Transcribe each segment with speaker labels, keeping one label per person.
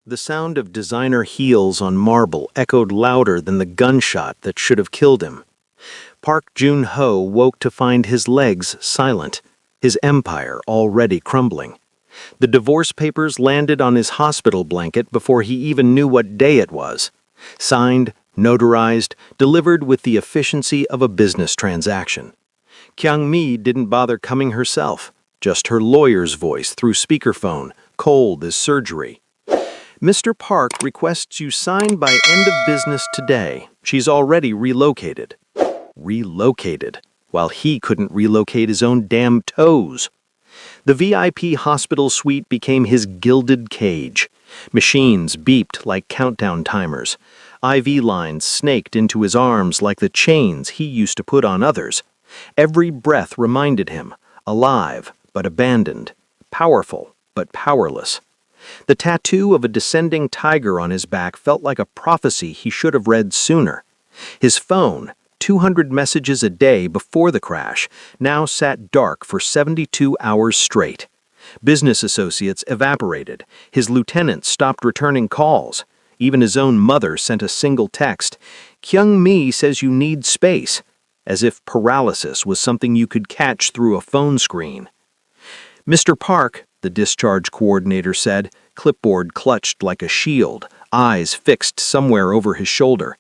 Speaker 1: The sound of designer heels on marble echoed louder than the gunshot that should have killed him. Park Jun-ho woke to find his legs silent, his empire already crumbling. The divorce papers landed on his hospital blanket before he even knew what day it was. Signed, notarized, delivered with the efficiency of a business transaction. Kyung-mi didn't bother coming herself, just her lawyer's voice through speakerphone, cold as surgery. Mr. Park requests you sign by end of business today. She's already relocated. Relocated, while he couldn't relocate his own damn toes. The VIP hospital suite became his gilded cage. Machines beeped like countdown timers. IV lines snaked into his arms like the chains he used to put on others. Every breath reminded him, alive but abandoned, powerful but powerless. The tattoo of a descending tiger on his back felt like a prophecy he should have read sooner. His phone, 200 messages a day before the crash, now sat dark for 72 hours straight. Business associates evaporated. His lieutenants stopped returning calls. Even his own mother sent a single text. "Kyung-mi says you need space," as if paralysis was something you could catch through a phone screen. "Mr. Park," the discharge coordinator said, clipboard clutched like a shield, eyes fixed somewhere over his shoulder.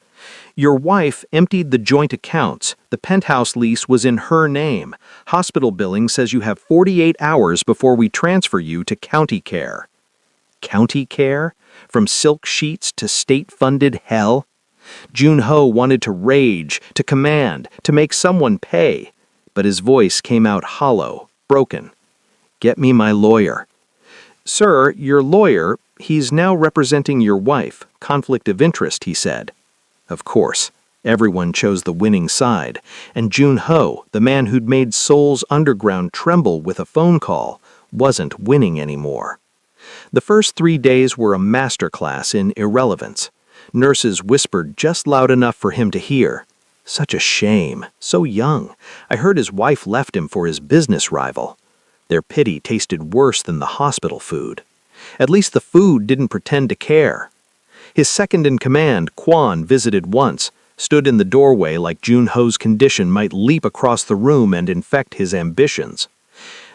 Speaker 1: "Your wife emptied the joint accounts. The penthouse lease was in her name. Hospital billing says you have 48 hours before we transfer you to county care." County care? From silk sheets to state-funded hell? Jun-ho wanted to rage, to command, to make someone pay, but his voice came out hollow, broken. "Get me my lawyer." "Sir, your lawyer, he's now representing your wife. Conflict of interest," he said. Of course, everyone chose the winning side, and Jun-ho, the man who'd made Seoul's underground tremble with a phone call, wasn't winning anymore. The first 3 days were a masterclass in irrelevance. Nurses whispered just loud enough for him to hear. "Such a shame, so young. I heard his wife left him for his business rival." Their pity tasted worse than the hospital food. At least the food didn't pretend to care. His second-in-command, Kwon, visited once, stood in the doorway like Jun-ho's condition might leap across the room and infect his ambitions.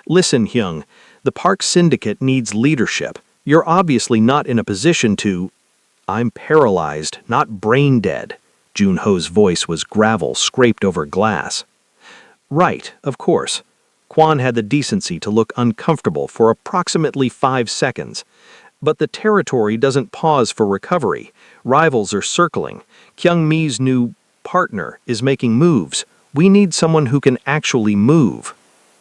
Speaker 1: "Listen, Hyung, the Park Syndicate needs leadership. You're obviously not in a position to—" "I'm paralyzed, not brain-dead." Jun-ho's voice was gravel scraped over glass. "Right, of course." Kwon had the decency to look uncomfortable for approximately 5 seconds. "But the territory doesn't pause for recovery. Rivals are circling. Kyung-mi's new partner is making moves. We need someone who can actually move."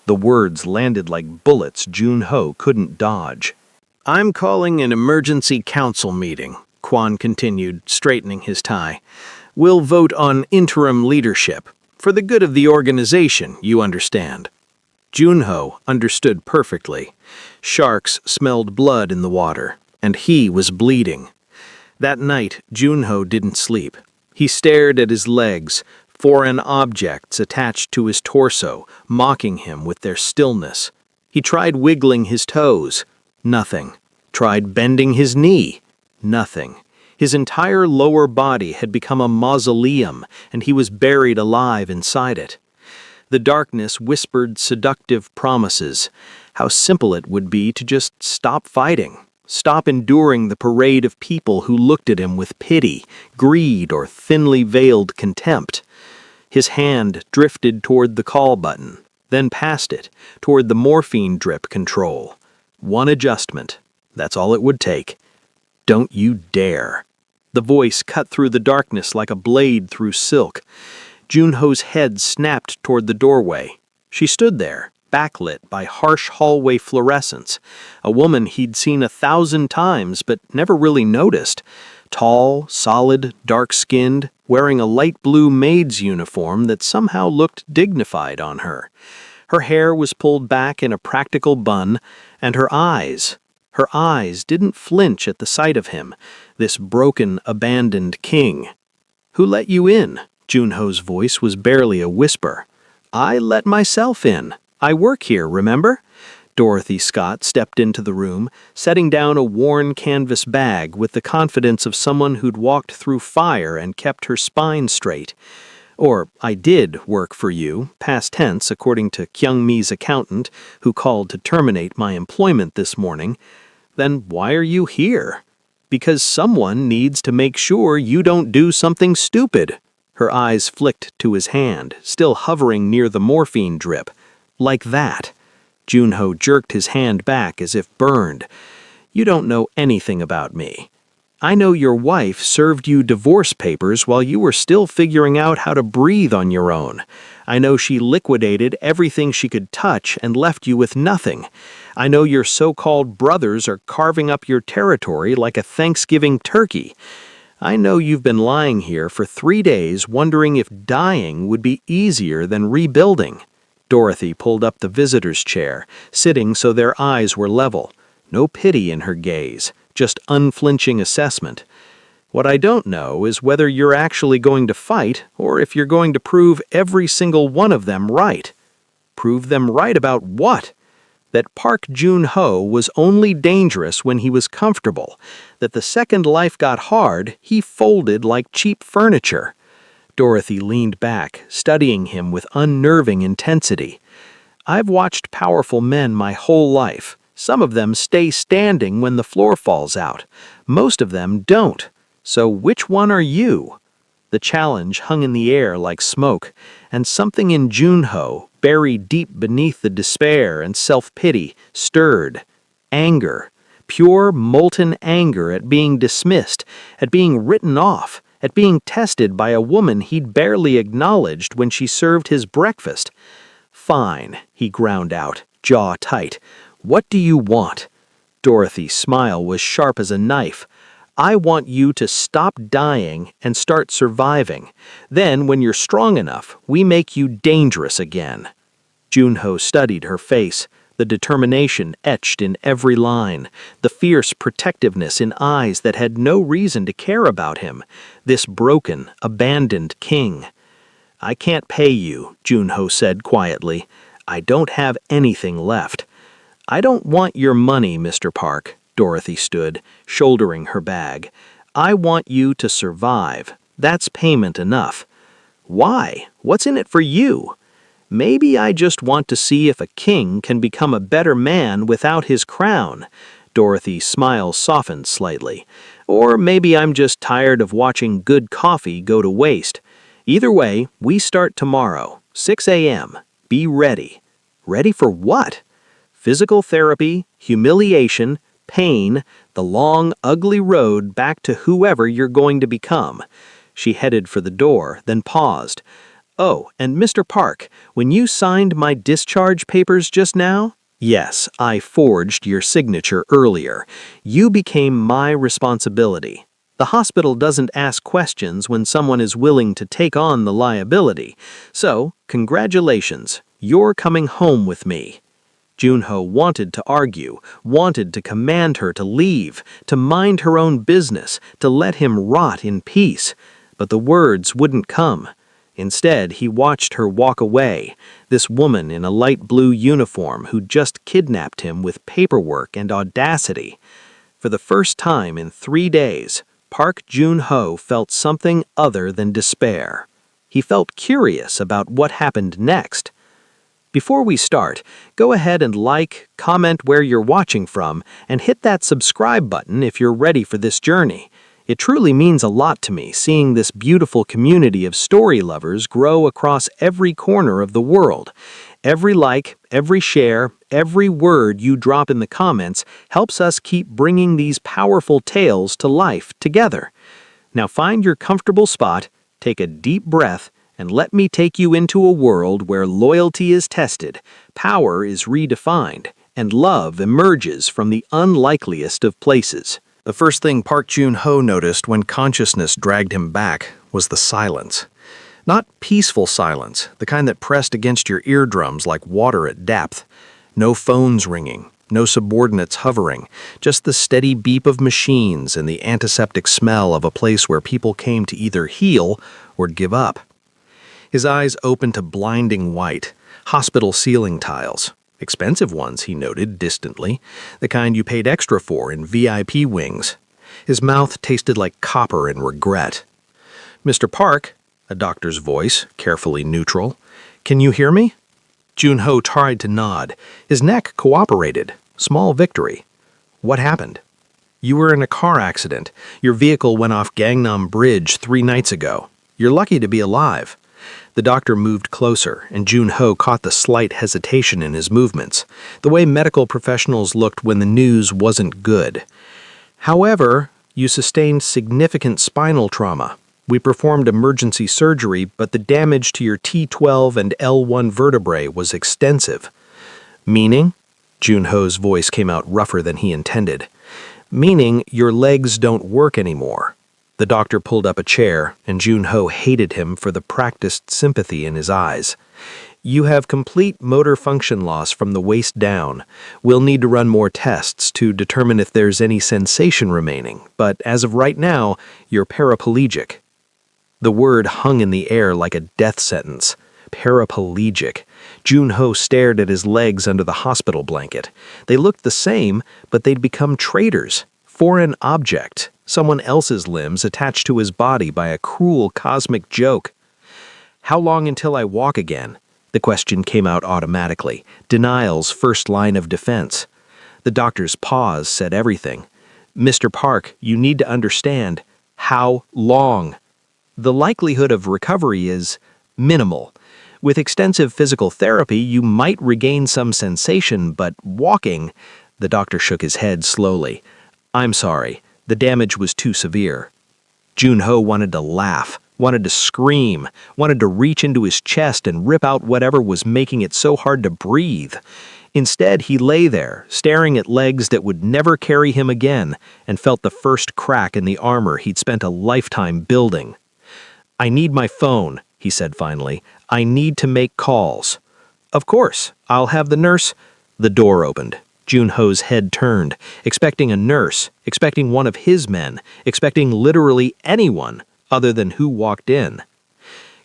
Speaker 1: The words landed like bullets Jun-ho couldn't dodge. "I'm calling an emergency council meeting," Kwon continued, straightening his tie. "We'll vote on interim leadership. For the good of the organization, you understand." Jun-ho understood perfectly. Sharks smelled blood in the water, and he was bleeding. That night, Jun-ho didn't sleep. He stared at his legs, foreign objects attached to his torso, mocking him with their stillness. He tried wiggling his toes. Nothing. Tried bending his knee. Nothing. His entire lower body had become a mausoleum, and he was buried alive inside it. The darkness whispered seductive promises, how simple it would be to just stop fighting, stop enduring the parade of people who looked at him with pity, greed, or thinly veiled contempt. His hand drifted toward the call button, then past it, toward the morphine drip control. One adjustment, that's all it would take. "Don't you dare." The voice cut through the darkness like a blade through silk. Jun-ho's head snapped toward the doorway. She stood there, backlit by harsh hallway fluorescence, a woman he'd seen 1,000 times but never really noticed. Tall, solid, dark-skinned, wearing a light blue maid's uniform that somehow looked dignified on her. Her hair was pulled back in a practical bun, and her eyes didn't flinch at the sight of him, this broken, abandoned king. "Who let you in?" Jun-ho's voice was barely a whisper. "I let myself in. I work here, remember? Dorothy Scott stepped into the room, setting down a worn canvas bag with the confidence of someone who'd walked through fire and kept her spine straight. Or, I did work for you, past tense according to Kyung-mi's accountant, who called to terminate my employment this morning. Then why are you here? Because someone needs to make sure you don't do something stupid. Her eyes flicked to his hand, still hovering near the morphine drip. Like that. Junho jerked his hand back as if burned. You don't know anything about me. I know your wife served you divorce papers while you were still figuring out how to breathe on your own. I know she liquidated everything she could touch and left you with nothing. I know your so-called brothers are carving up your territory like a Thanksgiving turkey. I know you've been lying here for 3 days wondering if dying would be easier than rebuilding. Dorothy pulled up the visitor's chair, sitting so their eyes were level. No pity in her gaze, just unflinching assessment. What I don't know is whether you're actually going to fight or if you're going to prove every single one of them right. Prove them right about what? That Park Jun-ho was only dangerous when he was comfortable, that the second life got hard, he folded like cheap furniture. Dorothy leaned back, studying him with unnerving intensity. I've watched powerful men my whole life. Some of them stay standing when the floor falls out. Most of them don't. So which one are you? The challenge hung in the air like smoke, and something in Junho, buried deep beneath the despair and self-pity, stirred. Anger. Pure, molten anger at being dismissed, at being written off, at being tested by a woman he'd barely acknowledged when she served his breakfast. Fine, he ground out, jaw tight. What do you want? Dorothy's smile was sharp as a knife. I want you to stop dying and start surviving. Then, when you're strong enough, we make you dangerous again. Junho studied her face, the determination etched in every line, the fierce protectiveness in eyes that had no reason to care about him, this broken, abandoned king. I can't pay you, Junho said quietly. I don't have anything left. I don't want your money, Mr. Park. Dorothy stood, shouldering her bag. I want you to survive. That's payment enough. Why? What's in it for you? Maybe I just want to see if a king can become a better man without his crown. Dorothy's smile softened slightly. Or maybe I'm just tired of watching good coffee go to waste. Either way, we start tomorrow, 6 a.m. Be ready. Ready for what? Physical therapy, humiliation, pain, the long, ugly road back to whoever you're going to become. She headed for the door, then paused. Oh, and Mr. Park, when you signed my discharge papers just now? Yes, I forged your signature earlier. You became my responsibility. The hospital doesn't ask questions when someone is willing to take on the liability. So, congratulations, you're coming home with me. Junho wanted to argue, wanted to command her to leave, to mind her own business, to let him rot in peace. But the words wouldn't come. Instead, he watched her walk away, this woman in a light blue uniform who'd just kidnapped him with paperwork and audacity. For the first time in 3 days, Park Jun-ho felt something other than despair. He felt curious about what happened next. Before we start, go ahead and like, comment where you're watching from, and hit that subscribe button if you're ready for this journey. It truly means a lot to me seeing this beautiful community of story lovers grow across every corner of the world. Every like, every share, every word you drop in the comments helps us keep bringing these powerful tales to life together. Now find your comfortable spot, take a deep breath, and let me take you into a world where loyalty is tested, power is redefined, and love emerges from the unlikeliest of places. The first thing Park Jun-ho noticed when consciousness dragged him back was the silence. Not peaceful silence, the kind that pressed against your eardrums like water at depth. No phones ringing, no subordinates hovering, just the steady beep of machines and the antiseptic smell of a place where people came to either heal or give up. His eyes opened to blinding white, hospital ceiling tiles. Expensive ones, he noted distantly, the kind you paid extra for in VIP wings. His mouth tasted like copper and regret. "Mr. Park," a doctor's voice, carefully neutral, "can you hear me?" Jun-ho tried to nod. His neck cooperated. Small victory. "What happened?" "You were in a car accident. Your vehicle went off Gangnam Bridge 3 nights ago. You're lucky to be alive." The doctor moved closer, and Jun-ho caught the slight hesitation in his movements, the way medical professionals looked when the news wasn't good. "However, you sustained significant spinal trauma. We performed emergency surgery, but the damage to your T12 and L1 vertebrae was extensive." "Meaning?" Jun-ho's voice came out rougher than he intended. "Meaning your legs don't work anymore." The doctor pulled up a chair, and Jun-ho hated him for the practiced sympathy in his eyes. "You have complete motor function loss from the waist down. We'll need to run more tests to determine if there's any sensation remaining, but as of right now, you're paraplegic." The word hung in the air like a death sentence. Paraplegic. Jun-ho stared at his legs under the hospital blanket. They looked the same, but they'd become traitors. Foreign object. Someone else's limbs attached to his body by a cruel cosmic joke. "How long until I walk again?" The question came out automatically. Denial's first line of defense. The doctor's pause said everything. "Mr. Park, you need to understand. How long? The likelihood of recovery is minimal. With extensive physical therapy, you might regain some sensation, but walking..." The doctor shook his head slowly. "I'm sorry. The damage was too severe." Jun-ho wanted to laugh, wanted to scream, wanted to reach into his chest and rip out whatever was making it so hard to breathe. Instead, he lay there, staring at legs that would never carry him again, and felt the first crack in the armor he'd spent a lifetime building. "I need my phone," he said finally. "I need to make calls." "Of course, I'll have the nurse..." The door opened. Jun-ho's head turned, expecting a nurse, expecting one of his men, expecting literally anyone other than who walked in.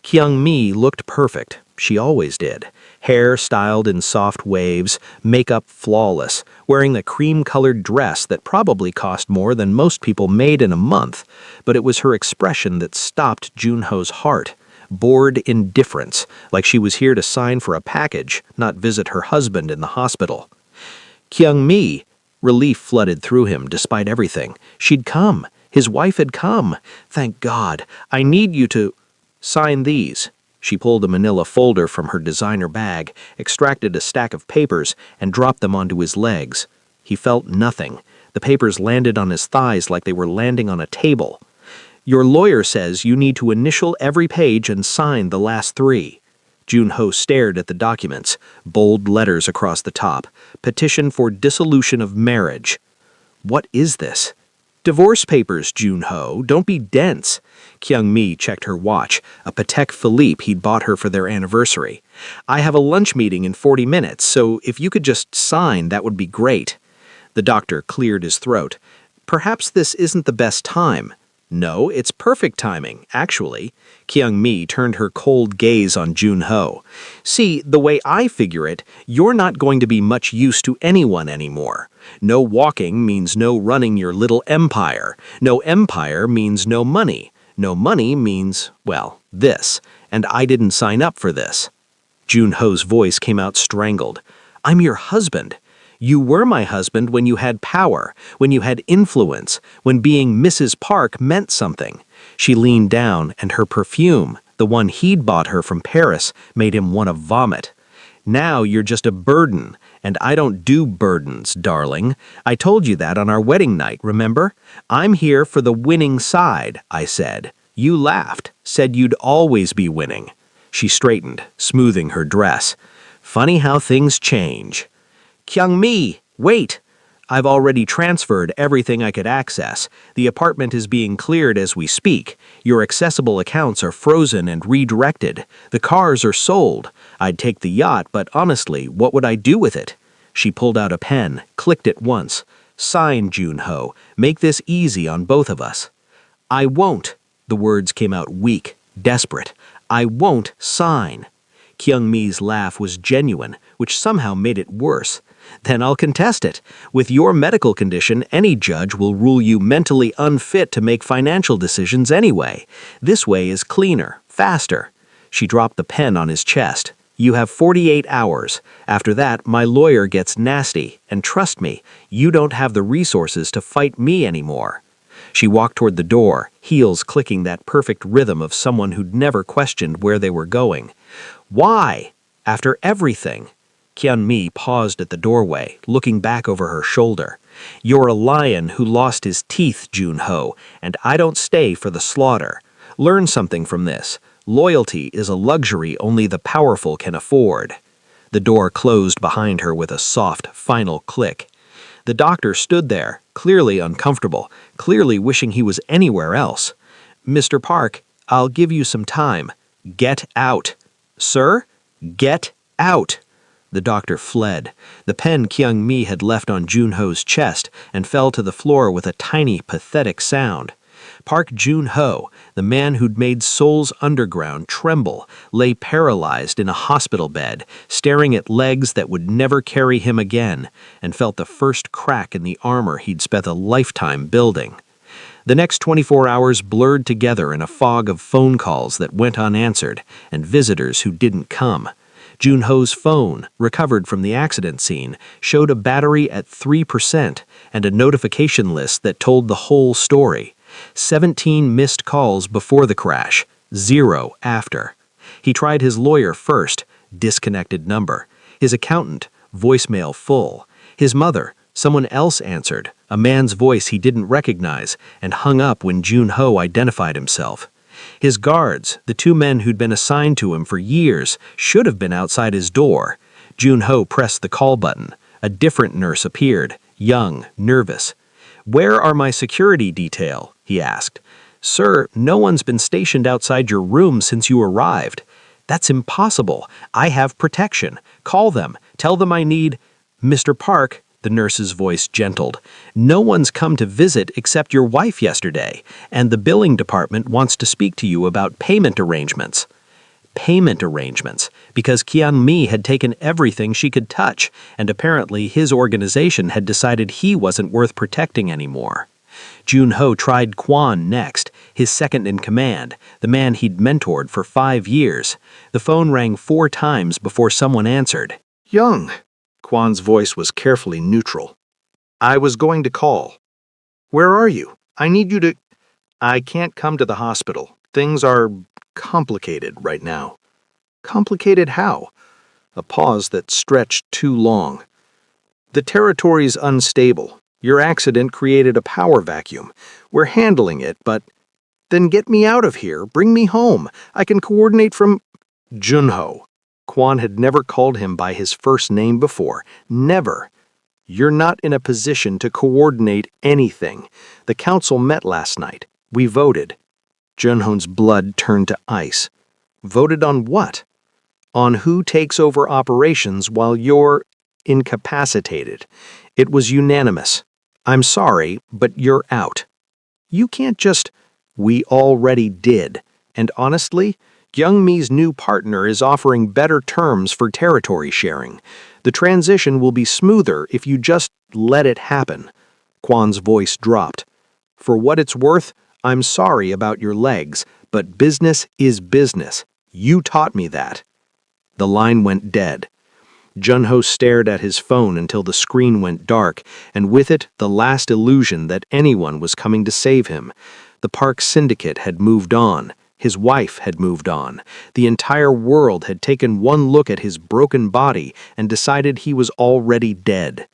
Speaker 1: Kyung-mi looked perfect. She always did. Hair styled in soft waves, makeup flawless, wearing the cream-colored dress that probably cost more than most people made in a month, but it was her expression that stopped Jun-ho's heart. Bored indifference, like she was here to sign for a package, not visit her husband in the hospital. Kyung-mi! Relief flooded through him despite everything. She'd come. His wife had come. Thank God. "I need you to..." "Sign these." She pulled a manila folder from her designer bag, extracted a stack of papers, and dropped them onto his legs. He felt nothing. The papers landed on his thighs like they were landing on a table. "Your lawyer says you need to initial every page and sign the last 3. Jun-ho stared at the documents, bold letters across the top. Petition for dissolution of marriage. What is this? "Divorce papers, Jun-ho. Don't be dense." Kyung-mi checked her watch, a Patek Philippe he'd bought her for their anniversary. "I have a lunch meeting in 40 minutes, so if you could just sign, that would be great." The doctor cleared his throat. "Perhaps this isn't the best time." "No, it's perfect timing, actually." Kyung-mi turned her cold gaze on Jun-ho. "See, the way I figure it, you're not going to be much use to anyone anymore. No walking means no running your little empire. No empire means no money. No money means, well, this. And I didn't sign up for this." Jun-ho's voice came out strangled. "I'm your husband. You were my husband when you had power, when you had influence, when being Mrs. Park meant something." She leaned down, and her perfume, the one he'd bought her from Paris, made him want to vomit. "Now you're just a burden, and I don't do burdens, darling. I told you that on our wedding night, remember? I'm here for the winning side, I said. You laughed, said you'd always be winning." She straightened, smoothing her dress. "Funny how things change." "Kyung-mi, wait! I've already transferred everything I could access. The apartment is being cleared as we speak. Your accessible accounts are frozen and redirected. The cars are sold. I'd take the yacht, but honestly, what would I do with it?" She pulled out a pen, clicked it once. "Sign, Jun-ho. Make this easy on both of us." "I won't." The words came out weak, desperate. "I won't sign." Kyung-mi's laugh was genuine, which somehow made it worse. Then I'll contest it. With your medical condition, any judge will rule you mentally unfit to make financial decisions anyway. This way is cleaner, faster. She dropped the pen on his chest. You have 48 hours. After that, my lawyer gets nasty, and trust me, you don't have the resources to fight me anymore. She walked toward the door, heels clicking that perfect rhythm of someone who'd never questioned where they were going. Why? After everything? Kyung-mi paused at the doorway, looking back over her shoulder. You're a lion who lost his teeth, Jun-ho, and I don't stay for the slaughter. Learn something from this. Loyalty is a luxury only the powerful can afford. The door closed behind her with a soft, final click. The doctor stood there, clearly uncomfortable, clearly wishing he was anywhere else. Mr. Park, I'll give you some time. Get out. Sir? Get out. The doctor fled. The pen Kyung-mi had left on Jun-ho's chest and fell to the floor with a tiny, pathetic sound. Park Jun-ho, the man who'd made Seoul's underground tremble, lay paralyzed in a hospital bed, staring at legs that would never carry him again, and felt the first crack in the armor he'd spent a lifetime building. The next 24 hours blurred together in a fog of phone calls that went unanswered, and visitors who didn't come. Jun-ho's phone, recovered from the accident scene, showed a battery at 3% and a notification list that told the whole story. 17 missed calls before the crash, 0 after. He tried his lawyer first, disconnected number. His accountant, voicemail full. His mother, someone else answered, a man's voice he didn't recognize, and hung up when Jun-ho identified himself. His guards, the 2 men who'd been assigned to him for years, should have been outside his door. Jun-ho pressed the call button. A different nurse appeared, young, nervous. Where are my security detail? He asked. Sir, no one's been stationed outside your room since you arrived. That's impossible. I have protection. Call them. Tell them I need... Mr. Park, the nurse's voice gentled. No one's come to visit except your wife yesterday, and the billing department wants to speak to you about payment arrangements. Payment arrangements, because Kyung-mi had taken everything she could touch, and apparently his organization had decided he wasn't worth protecting anymore. Jun-ho tried Kwon next, his second-in-command, the man he'd mentored for 5 years. The phone rang 4 times before someone answered.
Speaker 2: Young. Kwon's voice was carefully neutral. I was going to call. Where are you? I need you to... I can't come to the hospital. Things are complicated right now. Complicated how? A pause that stretched too long. The territory's unstable. Your accident created a power vacuum. We're handling it, but... Then get me out of here. Bring me home. I can coordinate from... Jun-ho. Kwon had never called him by his first name before. Never. You're not in a position to coordinate anything. The council met last night. We voted. Jun-ho's blood turned to ice. Voted on what? On who takes over operations while you're incapacitated. It was unanimous. I'm sorry, but you're out. You can't just... We already did. And honestly, Kyung-mi's new partner is offering better terms for territory sharing. The transition will be smoother if you just let it happen. Kwon's voice dropped. For what it's worth, I'm sorry about your legs, but business is business. You taught me that. The line went dead. Jun-ho stared at his phone until the screen went dark, and with it the last illusion that anyone was coming to save him. The Park Syndicate had moved on. His wife had moved on. The entire world had taken one look at his broken body and decided he was already dead.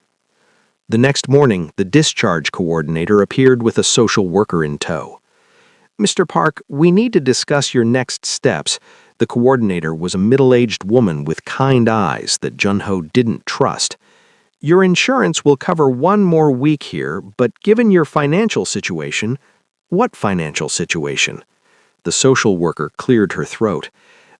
Speaker 2: The next morning, the discharge coordinator appeared with a social worker in tow. Mr. Park, we need to discuss your next steps. The coordinator was a middle-aged woman with kind eyes that Jun-ho didn't trust. Your insurance will cover 1 more week here, but given your financial situation... What financial situation? The social worker cleared her throat.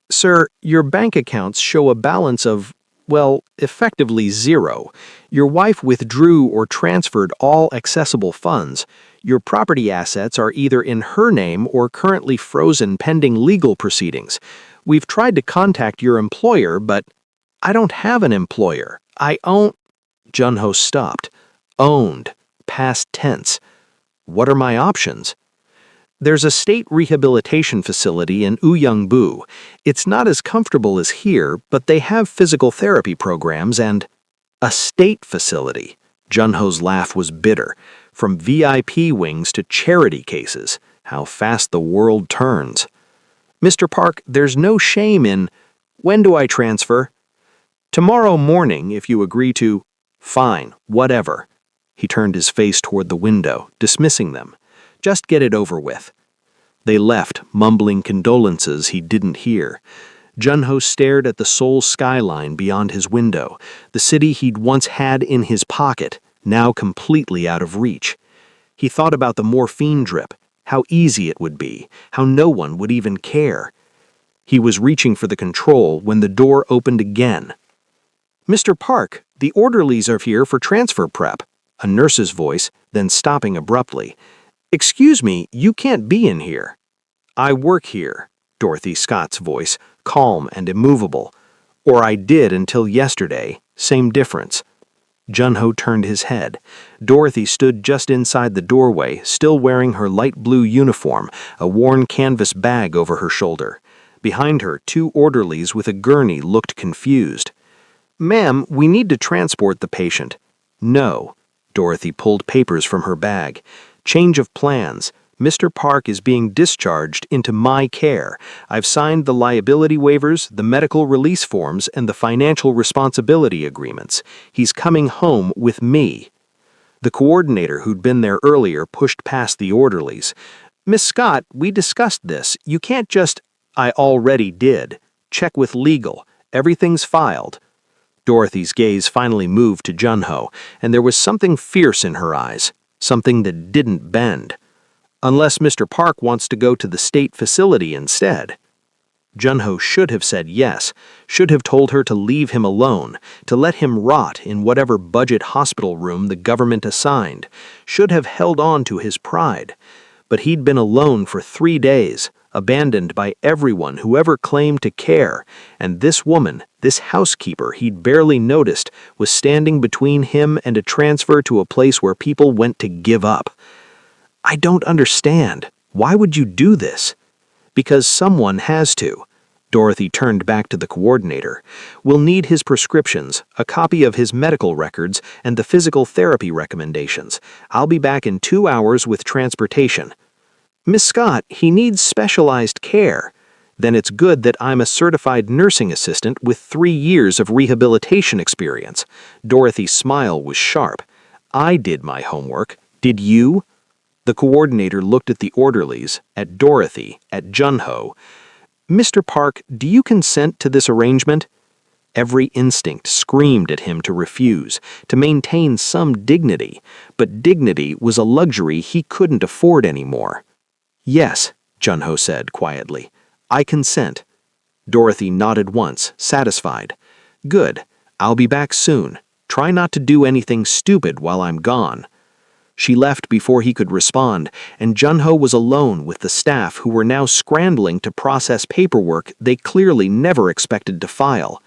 Speaker 2: Sir, your bank accounts show a balance of, well, effectively 0. Your wife withdrew or transferred all accessible funds. Your property assets are either in her name or currently frozen pending legal proceedings. We've tried to contact your employer, but...
Speaker 1: I don't have an employer. I own... Junho stopped. Owned. Past tense. What are my options? There's a state rehabilitation facility in Uyeongbu. It's not as comfortable as here, but they have physical therapy programs and... A state facility. Junho's laugh was bitter. From VIP wings to charity cases. How fast the world turns. Mr. Park, there's no shame in... When do I transfer? Tomorrow morning, if you agree to... Fine, whatever. He turned his face toward the window, dismissing them. Just get it over with. They left, mumbling condolences he didn't hear. Junho stared at the Seoul skyline beyond his window, the city he'd once had in his pocket, now completely out of reach. He thought about the morphine drip, how easy it would be, how no one would even care. He was reaching for the control when the door opened again. Mr. Park, the orderlies are here for transfer prep. A nurse's voice, then stopping abruptly. Excuse me, you can't be in here. I work here, Dorothy Scott's voice, calm and immovable. Or I did until yesterday, same difference. Junho turned his head. Dorothy stood just inside the doorway, still wearing her light blue uniform, a worn canvas bag over her shoulder. Behind her, 2 orderlies with a gurney looked confused. Ma'am, we need to transport the patient. No. Dorothy pulled papers from her bag. Change of plans. Mr. Park is being discharged into my care. I've signed the liability waivers, the medical release forms, and the financial responsibility agreements. He's coming home with me. The coordinator who'd been there earlier pushed past the orderlies. Miss Scott, we discussed this. You can't just... I already did. Check with legal. Everything's filed. Dorothy's gaze finally moved to Junho, and there was something fierce in her eyes, something that didn't bend. Unless Mr. Park wants to go to the state facility instead. Junho should have said yes, should have told her to leave him alone, to let him rot in whatever budget hospital room the government assigned, should have held on to his pride. But he'd been alone for 3 days, abandoned by everyone who ever claimed to care, and this woman, this housekeeper he'd barely noticed, was standing between him and a transfer to a place where people went to give up. I don't understand. Why would you do this? Because someone has to. Dorothy turned back to the coordinator. We'll need his prescriptions, a copy of his medical records, and the physical therapy recommendations. I'll be back in 2 hours with transportation. Miss Scott, he needs specialized care. Then it's good that I'm a certified nursing assistant with 3 years of rehabilitation experience. Dorothy's smile was sharp. I did my homework. Did you? The coordinator looked at the orderlies, at Dorothy, at Junho. Mr. Park, do you consent to this arrangement? Every instinct screamed at him to refuse, to maintain some dignity, but dignity was a luxury he couldn't afford anymore. Yes, Junho said quietly. I consent. Dorothy nodded once, satisfied. Good. I'll be back soon. Try not to do anything stupid while I'm gone. She left before he could respond, and Junho was alone with the staff who were now scrambling to process paperwork they clearly never expected to file.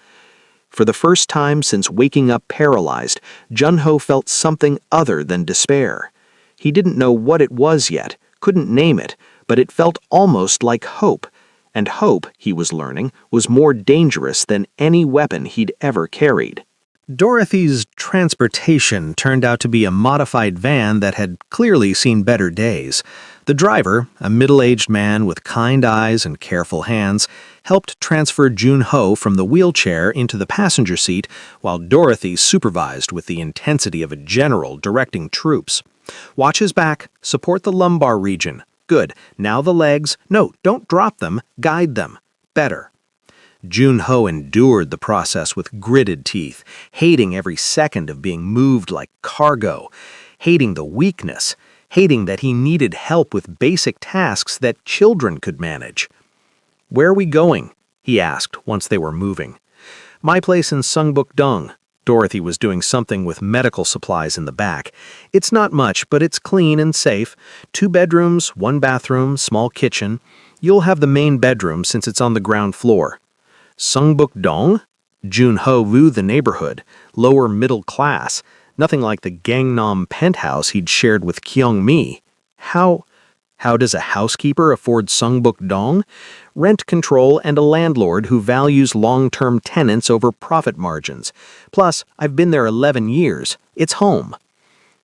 Speaker 1: For the first time since waking up paralyzed, Junho felt something other than despair. He didn't know what it was yet, couldn't name it, but it felt almost like hope. And hope, he was learning, was more dangerous than any weapon he'd ever carried. Dorothy's transportation turned out to be a modified van that had clearly seen better days. The driver, a middle-aged man with kind eyes and careful hands, helped transfer Junho from the wheelchair into the passenger seat while Dorothy supervised with the intensity of a general directing troops. Watch his back, support the lumbar region. Good. Now the legs. No, don't drop them. Guide them. Better. Junho endured the process with gritted teeth, hating every second of being moved like cargo, hating the weakness, hating that he needed help with basic tasks that children could manage. Where are we going? He asked once they were moving. My place in Sungbuk-dong. Dorothy was doing something with medical supplies in the back. It's not much, but it's clean and safe. 2 bedrooms, 1 bathroom, small kitchen. You'll have the main bedroom since it's on the ground floor. Sungbuk-dong? Jun-ho knew the neighborhood, lower middle class, nothing like the Gangnam penthouse he'd shared with Kyung-mi. How does a housekeeper afford Sungbuk Dong? Rent control and a landlord who values long-term tenants over profit margins. Plus, I've been there 11 years. It's home.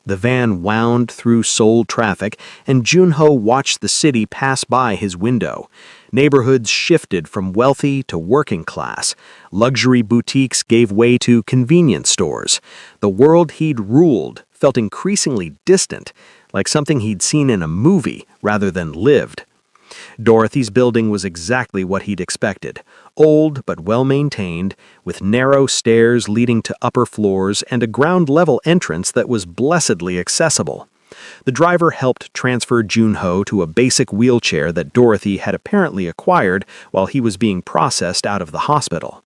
Speaker 1: The van wound through Seoul traffic, and Jun-ho watched the city pass by his window. Neighborhoods shifted from wealthy to working class. Luxury boutiques gave way to convenience stores. The world he'd ruled felt increasingly distant, like something he'd seen in a movie rather than lived. Dorothy's building was exactly what he'd expected. Old but well-maintained, with narrow stairs leading to upper floors and a ground-level entrance that was blessedly accessible. The driver helped transfer Jun-ho to a basic wheelchair that Dorothy had apparently acquired while he was being processed out of the hospital.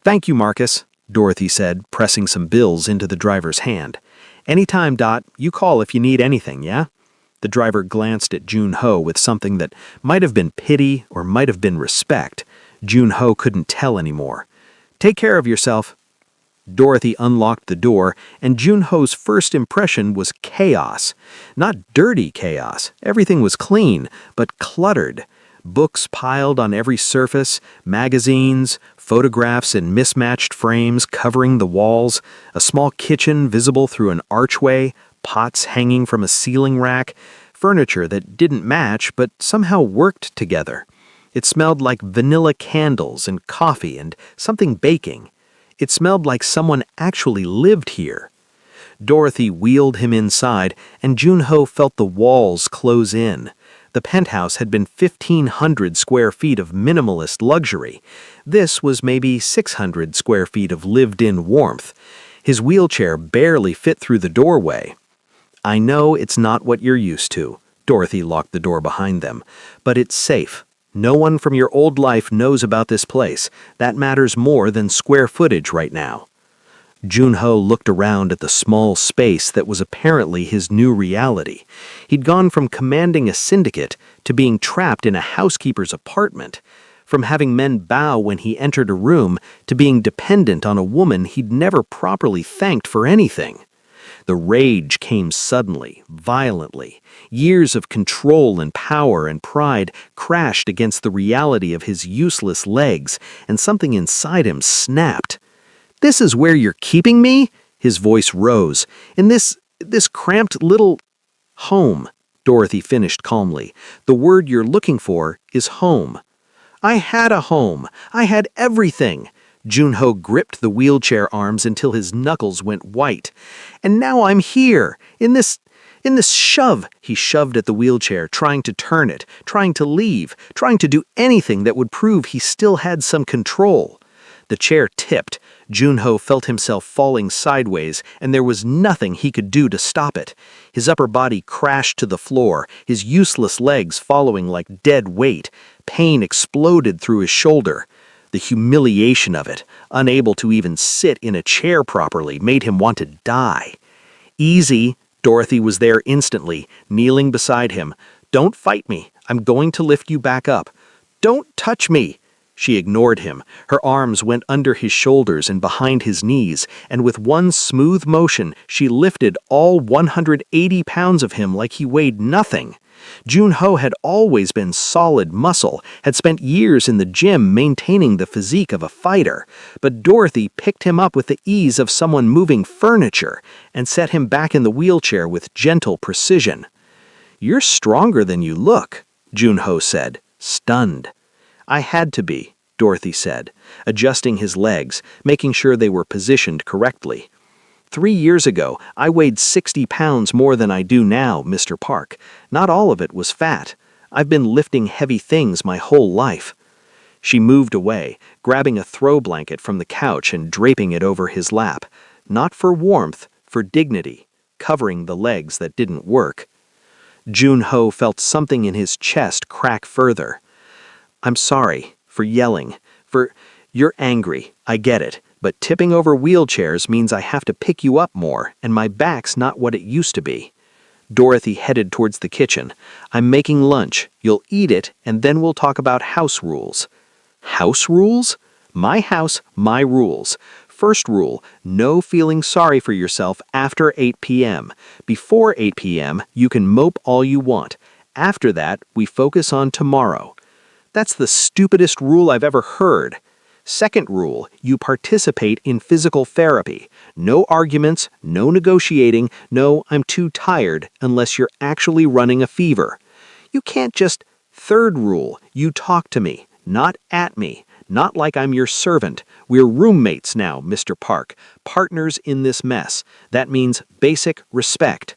Speaker 1: "Thank you, Marcus," Dorothy said, pressing some bills into the driver's hand. "Anytime, Dot, you call if you need anything, yeah?" The driver glanced at Jun-ho with something that might have been pity or might have been respect. Jun-ho couldn't tell anymore. "Take care of yourself." Dorothy unlocked the door, and Jun-ho's first impression was chaos. Not dirty chaos. Everything was clean, but cluttered. Books piled on every surface, magazines, photographs in mismatched frames covering the walls, a small kitchen visible through an archway, pots hanging from a ceiling rack, furniture that didn't match but somehow worked together. It smelled like vanilla candles and coffee and something baking. It smelled like someone actually lived here. Dorothy wheeled him inside, and Jun-ho felt the walls close in. The penthouse had been 1,500 square feet of minimalist luxury. This was maybe 600 square feet of lived-in warmth. His wheelchair barely fit through the doorway. "I know it's not what you're used to." Dorothy locked the door behind them. "But it's safe. No one from your old life knows about this place. That matters more than square footage right now." Jun-ho looked around at the small space that was apparently his new reality. He'd gone from commanding a syndicate to being trapped in a housekeeper's apartment, from having men bow when he entered a room to being dependent on a woman he'd never properly thanked for anything. The rage came suddenly, violently. Years of control and power and pride crashed against the reality of his useless legs, and something inside him snapped. "This is where you're keeping me?" His voice rose. "In this cramped little home," Dorothy finished calmly. "The word you're looking for is home." "I had a home. I had everything." Jun-ho gripped the wheelchair arms until his knuckles went white. "And now I'm here, in this shove." He shoved at the wheelchair, trying to turn it, trying to leave, trying to do anything that would prove he still had some control. The chair tipped. Jun-ho felt himself falling sideways, and there was nothing he could do to stop it. His upper body crashed to the floor, his useless legs following like dead weight. Pain exploded through his shoulder. The humiliation of it, unable to even sit in a chair properly, made him want to die. "Easy." Dorothy was there instantly, kneeling beside him. "Don't fight me. I'm going to lift you back up." "Don't touch me." She ignored him. Her arms went under his shoulders and behind his knees, and with one smooth motion, she lifted all 180 pounds of him like he weighed nothing. Jun-ho had always been solid muscle, had spent years in the gym maintaining the physique of a fighter, but Dorothy picked him up with the ease of someone moving furniture and set him back in the wheelchair with gentle precision. "You're stronger than you look," Jun-ho said, stunned. "I had to be," Dorothy said, adjusting his legs, making sure they were positioned correctly. 3 years ago, I weighed 60 pounds more than I do now, Mr. Park. Not all of it was fat. I've been lifting heavy things my whole life." She moved away, grabbing a throw blanket from the couch and draping it over his lap. Not for warmth, for dignity, covering the legs that didn't work. Jun-ho felt something in his chest crack further. "I'm sorry for yelling, you're angry, I get it. But tipping over wheelchairs means I have to pick you up more, and my back's not what it used to be." Dorothy headed towards the kitchen. "I'm making lunch. You'll eat it, and then we'll talk about house rules." "House rules?" My house, my rules. First rule, no feeling sorry for yourself after 8 p.m. Before 8 p.m., you can mope all you want. After that, we focus on tomorrow. That's the stupidest rule I've ever heard. Second rule, you participate in physical therapy. No arguments, no negotiating, no I'm too tired unless you're actually running a fever. You can't just... Third rule, you talk to me, not at me, not like I'm your servant. We're roommates now, Mr. Park, partners in this mess. That means basic respect.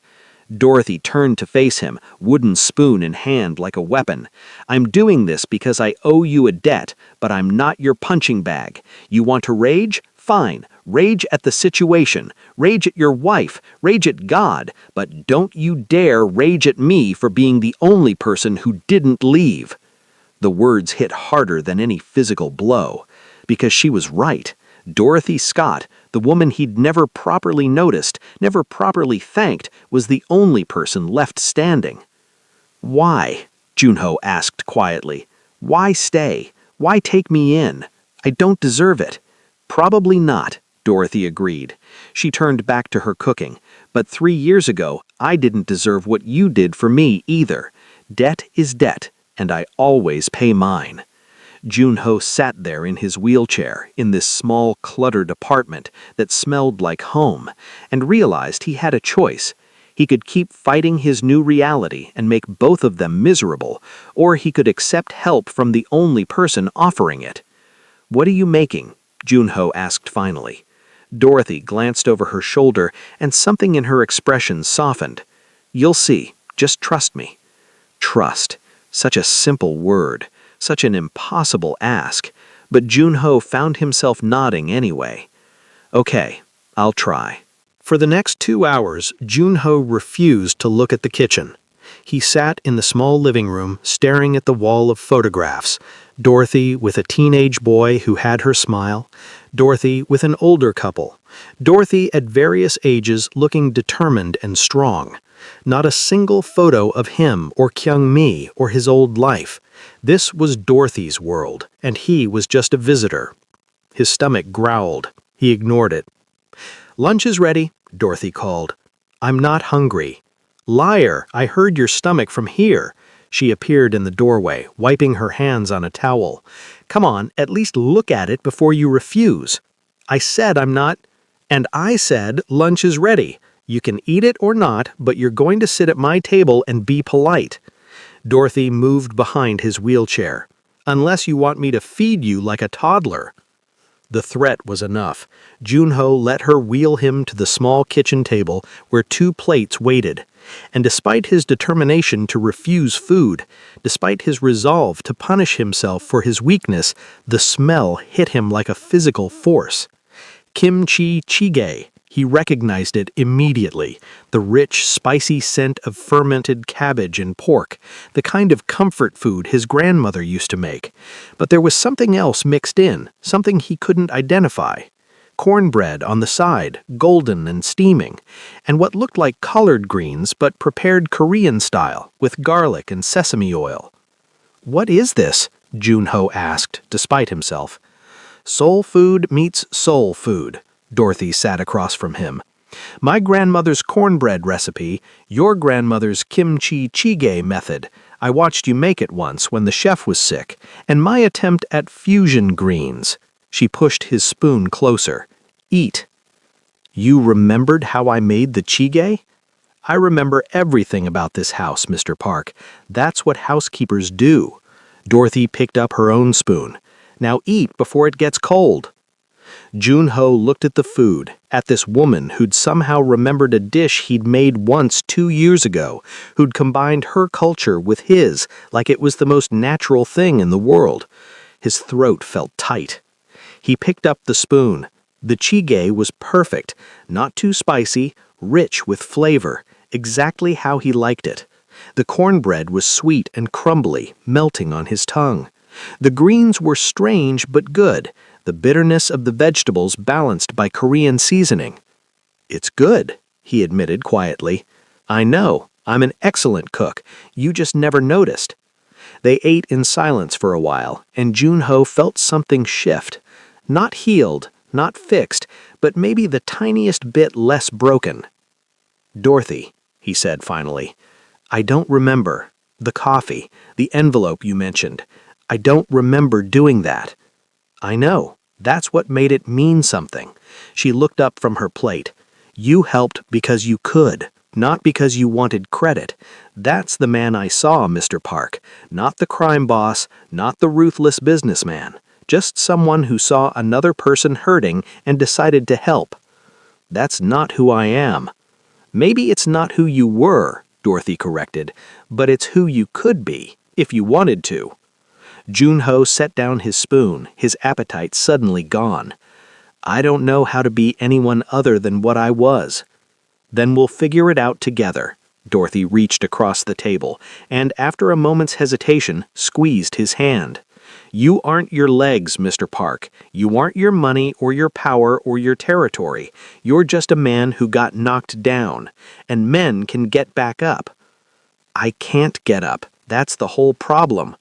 Speaker 1: Dorothy turned to face him, wooden spoon in hand like a weapon. I'm doing this because I owe you a debt, but I'm not your punching bag. You want to rage? Fine. Rage at the situation. Rage at your wife. Rage at God. But don't you dare rage at me for being the only person who didn't leave. The words hit harder than any physical blow. Because she was right. Dorothy Scott, the woman he'd never properly noticed, never properly thanked, was the only person left standing. Why? Junho asked quietly. Why stay? Why take me in? I don't deserve it. Probably not, Dorothy agreed. She turned back to her cooking. But 3 years ago, I didn't deserve what you did for me either. Debt is debt, and I always pay mine. Junho sat there in his wheelchair in this small, cluttered apartment that smelled like home, and realized he had a choice. He could keep fighting his new reality and make both of them miserable, or he could accept help from the only person offering it. What are you making? Junho asked finally. Dorothy glanced over her shoulder, and something in her expression softened. You'll see. Just trust me. Trust. Such a simple word. Such an impossible ask, but Junho found himself nodding anyway. Okay, I'll try. For the next 2 hours, Junho refused to look at the kitchen. He sat in the small living room, staring at the wall of photographs. Dorothy with a teenage boy who had her smile. Dorothy with an older couple. Dorothy at various ages looking determined and strong. Not a single photo of him or Kyung-mi or his old life. This was Dorothy's world, and he was just a visitor. His stomach growled. He ignored it. Lunch is ready, Dorothy called. I'm not hungry. Liar, I heard your stomach from here. She appeared in the doorway, wiping her hands on a towel. Come on, at least look at it before you refuse. I said I'm not... And I said lunch is ready. You can eat it or not, but you're going to sit at my table and be polite. Dorothy moved behind his wheelchair. Unless you want me to feed you like a toddler. The threat was enough. Junho let her wheel him to the small kitchen table where 2 plates waited. And despite his determination to refuse food, despite his resolve to punish himself for his weakness, the smell hit him like a physical force. Kimchi jjigae. He recognized it immediately, the rich, spicy scent of fermented cabbage and pork, the kind of comfort food his grandmother used to make. But there was something else mixed in, something he couldn't identify. Cornbread on the side, golden and steaming, and what looked like collard greens but prepared Korean style, with garlic and sesame oil. What is this? Junho asked, despite himself. Soul food meets soul food. Dorothy sat across from him. My grandmother's cornbread recipe, your grandmother's kimchi jjigae method. I watched you make it once when the chef was sick, and my attempt at fusion greens. She pushed his spoon closer. Eat. You remembered how I made the jjigae? I remember everything about this house, Mr. Park. That's what housekeepers do. Dorothy picked up her own spoon. Now eat before it gets cold. Junho looked at the food, at this woman who'd somehow remembered a dish he'd made once 2 years ago, who'd combined her culture with his like it was the most natural thing in the world. His throat felt tight. He picked up the spoon. The jjigae was perfect, not too spicy, rich with flavor, exactly how he liked it. The cornbread was sweet and crumbly, melting on his tongue. The greens were strange but good, the bitterness of the vegetables balanced by Korean seasoning. It's good, he admitted quietly. I know, I'm an excellent cook. You just never noticed. They ate in silence for a while, and Junho felt something shift. Not healed, not fixed, but maybe the tiniest bit less broken. "Dorothy," he said finally, "I don't remember. The coffee, the envelope you mentioned. I don't remember doing that." "I know. That's what made it mean something." She looked up from her plate. "You helped because you could, not because you wanted credit. That's the man I saw, Mr. Park. Not the crime boss, not the ruthless businessman. Just someone who saw another person hurting and decided to help." "That's not who I am." "Maybe it's not who you were," Dorothy corrected, "but it's who you could be, if you wanted to." Junho set down his spoon, his appetite suddenly gone. "I don't know how to be anyone other than what I was." "Then we'll figure it out together." Dorothy reached across the table, and after a moment's hesitation, squeezed his hand. "You aren't your legs, Mr. Park. You aren't your money or your power or your territory. You're just a man who got knocked down, and men can get back up." "I can't get up. That's the whole problem."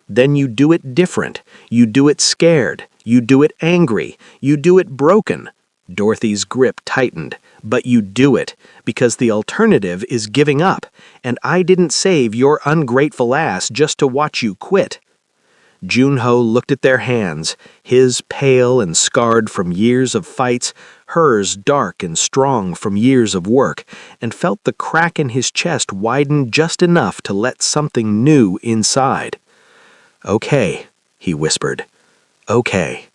Speaker 1: "Then you do it different. You do it scared. You do it angry. You do it broken." Dorothy's grip tightened. "But you do it, because the alternative is giving up, and I didn't save your ungrateful ass just to watch you quit." Junho looked at their hands, his pale and scarred from years of fights, hers dark and strong from years of work, and felt the crack in his chest widen just enough to let something new inside. "Okay," he whispered. "Okay."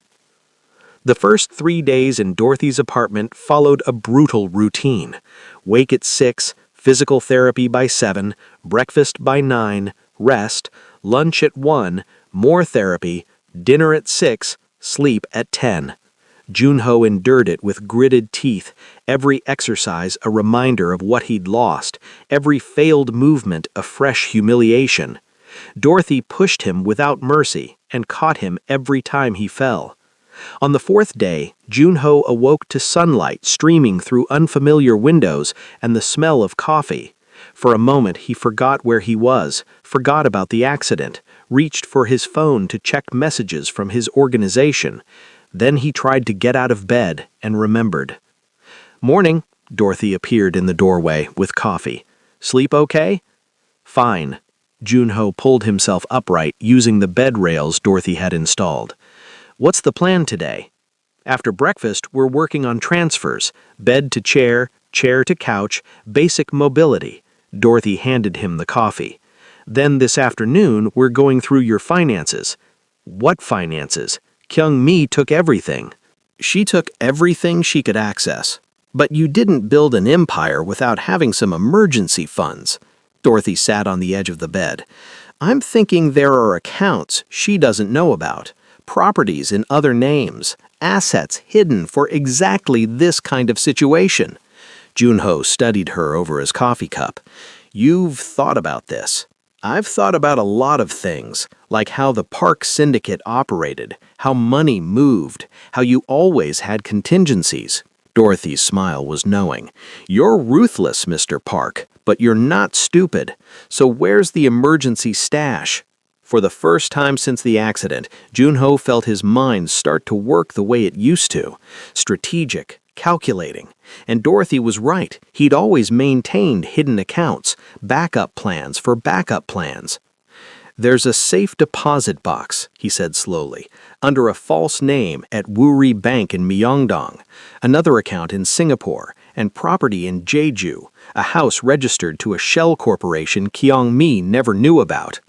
Speaker 1: The first 3 days in Dorothy's apartment followed a brutal routine. Wake at 6, physical therapy by 7, breakfast by 9, rest, lunch at 1, more therapy, dinner at 6, sleep at 10. Junho endured it with gritted teeth, every exercise a reminder of what he'd lost, every failed movement a fresh humiliation. Dorothy pushed him without mercy and caught him every time he fell. On the 4th day, Junho awoke to sunlight streaming through unfamiliar windows and the smell of coffee. For a moment he forgot where he was, forgot about the accident, reached for his phone to check messages from his organization. Then he tried to get out of bed and remembered. "Morning," Dorothy appeared in the doorway with coffee. "Sleep okay?" "Fine." Junho pulled himself upright using the bed rails Dorothy had installed. "What's the plan today?" "After breakfast, we're working on transfers, bed to chair, chair to couch, basic mobility." Dorothy handed him the coffee. "Then this afternoon, we're going through your finances." "What finances?" "Kyung-mi took everything." "She took everything she could access. But you didn't build an empire without having some emergency funds." Dorothy sat on the edge of the bed. "I'm thinking there are accounts she doesn't know about. Properties in other names, assets hidden for exactly this kind of situation." Junho studied her over his coffee cup. "You've thought about this." "I've thought about a lot of things, like how the Park Syndicate operated, how money moved, how you always had contingencies." Dorothy's smile was knowing. "You're ruthless, Mr. Park, but you're not stupid. So where's the emergency stash?" For the first time since the accident, Junho felt his mind start to work the way it used to. Strategic, calculating. And Dorothy was right. He'd always maintained hidden accounts, backup plans for backup plans. "There's a safe deposit box," he said slowly, "under a false name at Wuri Bank in Myeongdong, another account in Singapore, and property in Jeju, a house registered to a shell corporation Kyung-mi never knew about."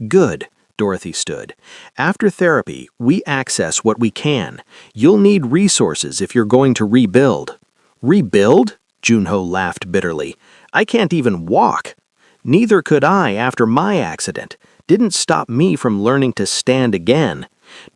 Speaker 1: "Good." Dorothy stood. "After therapy, we access what we can. You'll need resources if you're going to rebuild." "Rebuild?" Junho laughed bitterly. "I can't even walk." "Neither could I after my accident. Didn't stop me from learning to stand again."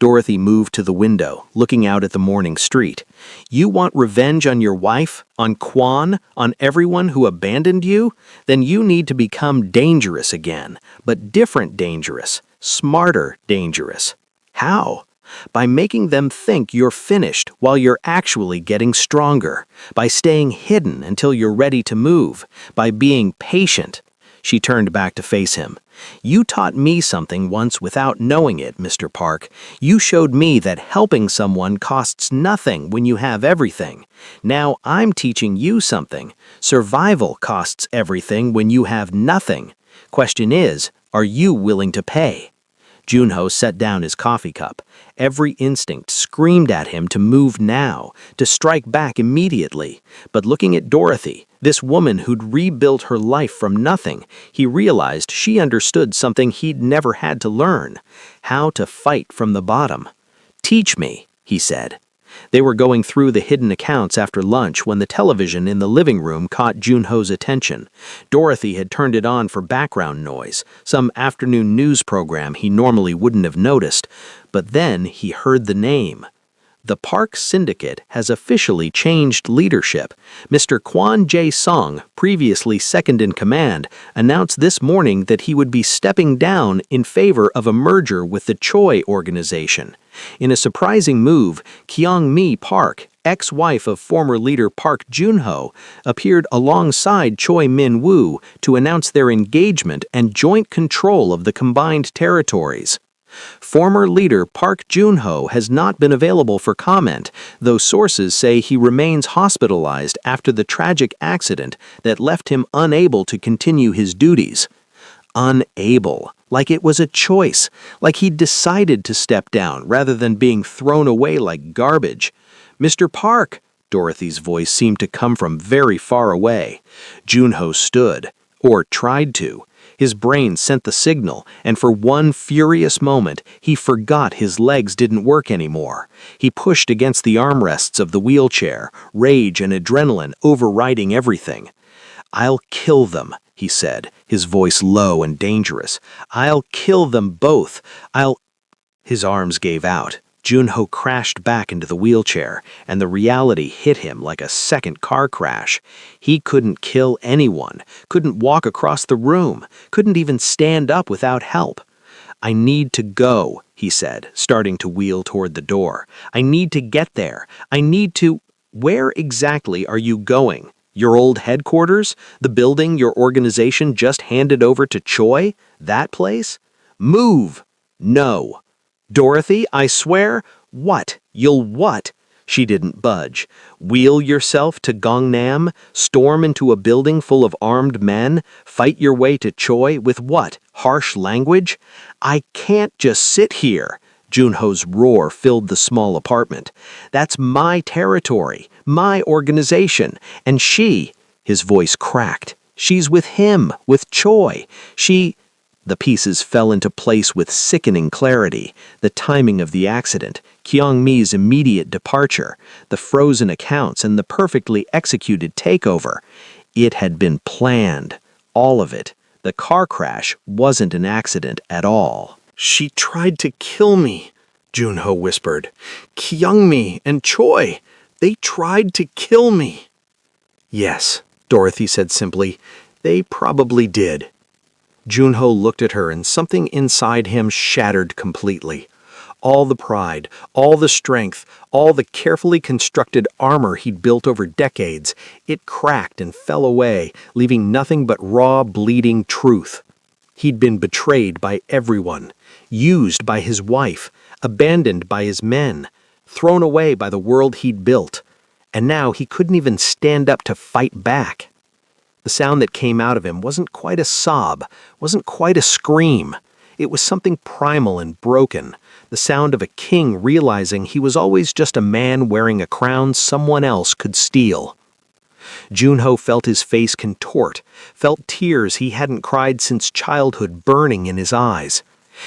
Speaker 1: Dorothy moved to the window, looking out at the morning street. "You want revenge on your wife, on Kwon, on everyone who abandoned you? Then you need to become dangerous again, but different dangerous, smarter dangerous." "How?" "By making them think you're finished while you're actually getting stronger, by staying hidden until you're ready to move, by being patient." She turned back to face him. "You taught me something once without knowing it, Mr. Park. You showed me that helping someone costs nothing when you have everything. Now I'm teaching you something. Survival costs everything when you have nothing. Question is, are you willing to pay?" Junho set down his coffee cup. Every instinct screamed at him to move now, to strike back immediately. But looking at Dorothy, this woman who'd rebuilt her life from nothing, he realized she understood something he'd never had to learn: how to fight from the bottom. "Teach me," he said. They were going through the hidden accounts after lunch when the television in the living room caught Junho's attention. Dorothy had turned it on for background noise, some afternoon news program he normally wouldn't have noticed, but then he heard the name. The Park Syndicate has officially changed leadership. Mr. Kwon Jae-sung, previously second in command, announced this morning that he would be stepping down in favor of a merger with the Choi organization. In a surprising move, Kyung-mi Park, ex-wife of former leader Park Junho, appeared alongside Choi Min-woo to announce their engagement and joint control of the combined territories. Former leader Park Junho has not been available for comment, though sources say he remains hospitalized after the tragic accident that left him unable to continue his duties. Unable, like it was a choice, like he'd decided to step down rather than being thrown away like garbage. "Mr. Park," Dorothy's voice seemed to come from very far away. Junho stood, or tried to. His brain sent the signal, and for one furious moment, he forgot his legs didn't work anymore. He pushed against the armrests of the wheelchair, rage and adrenaline overriding everything. "I'll kill them," he said, his voice low and dangerous. "I'll kill them both. His arms gave out. Junho crashed back into the wheelchair, and the reality hit him like a second car crash. He couldn't kill anyone, couldn't walk across the room, couldn't even stand up without help. "I need to go," he said, starting to wheel toward the door. "I need to get there. I need to—" "Where exactly are you going? Your old headquarters? The building your organization just handed over to Choi? That place? Move!" "No." "Dorothy, I swear—" "What? You'll what?" She didn't budge. "Wheel yourself to Gangnam, storm into a building full of armed men, fight your way to Choi with what? Harsh language? I can't just sit here." Junho's roar filled the small apartment. "That's my territory, my organization, and she—" His voice cracked. "She's with him, with Choi. The pieces fell into place with sickening clarity: the timing of the accident, Kyung-mi's immediate departure, the frozen accounts, and the perfectly executed takeover. It had been planned. All of it. The car crash wasn't an accident at all. "She tried to kill me," Junho whispered. "Kyung-mi and Choi, they tried to kill me." "Yes," Dorothy said simply, "they probably did." Junho looked at her and something inside him shattered completely. All the pride, all the strength, all the carefully constructed armor he'd built over decades, it cracked and fell away, leaving nothing but raw, bleeding truth. He'd been betrayed by everyone, used by his wife, abandoned by his men, thrown away by the world he'd built, and now he couldn't even stand up to fight back. The sound that came out of him wasn't quite a sob, wasn't quite a scream. It was something primal and broken, the sound of a king realizing he was always just a man wearing a crown someone else could steal. Junho felt his face contort, felt tears he hadn't cried since childhood burning in his eyes.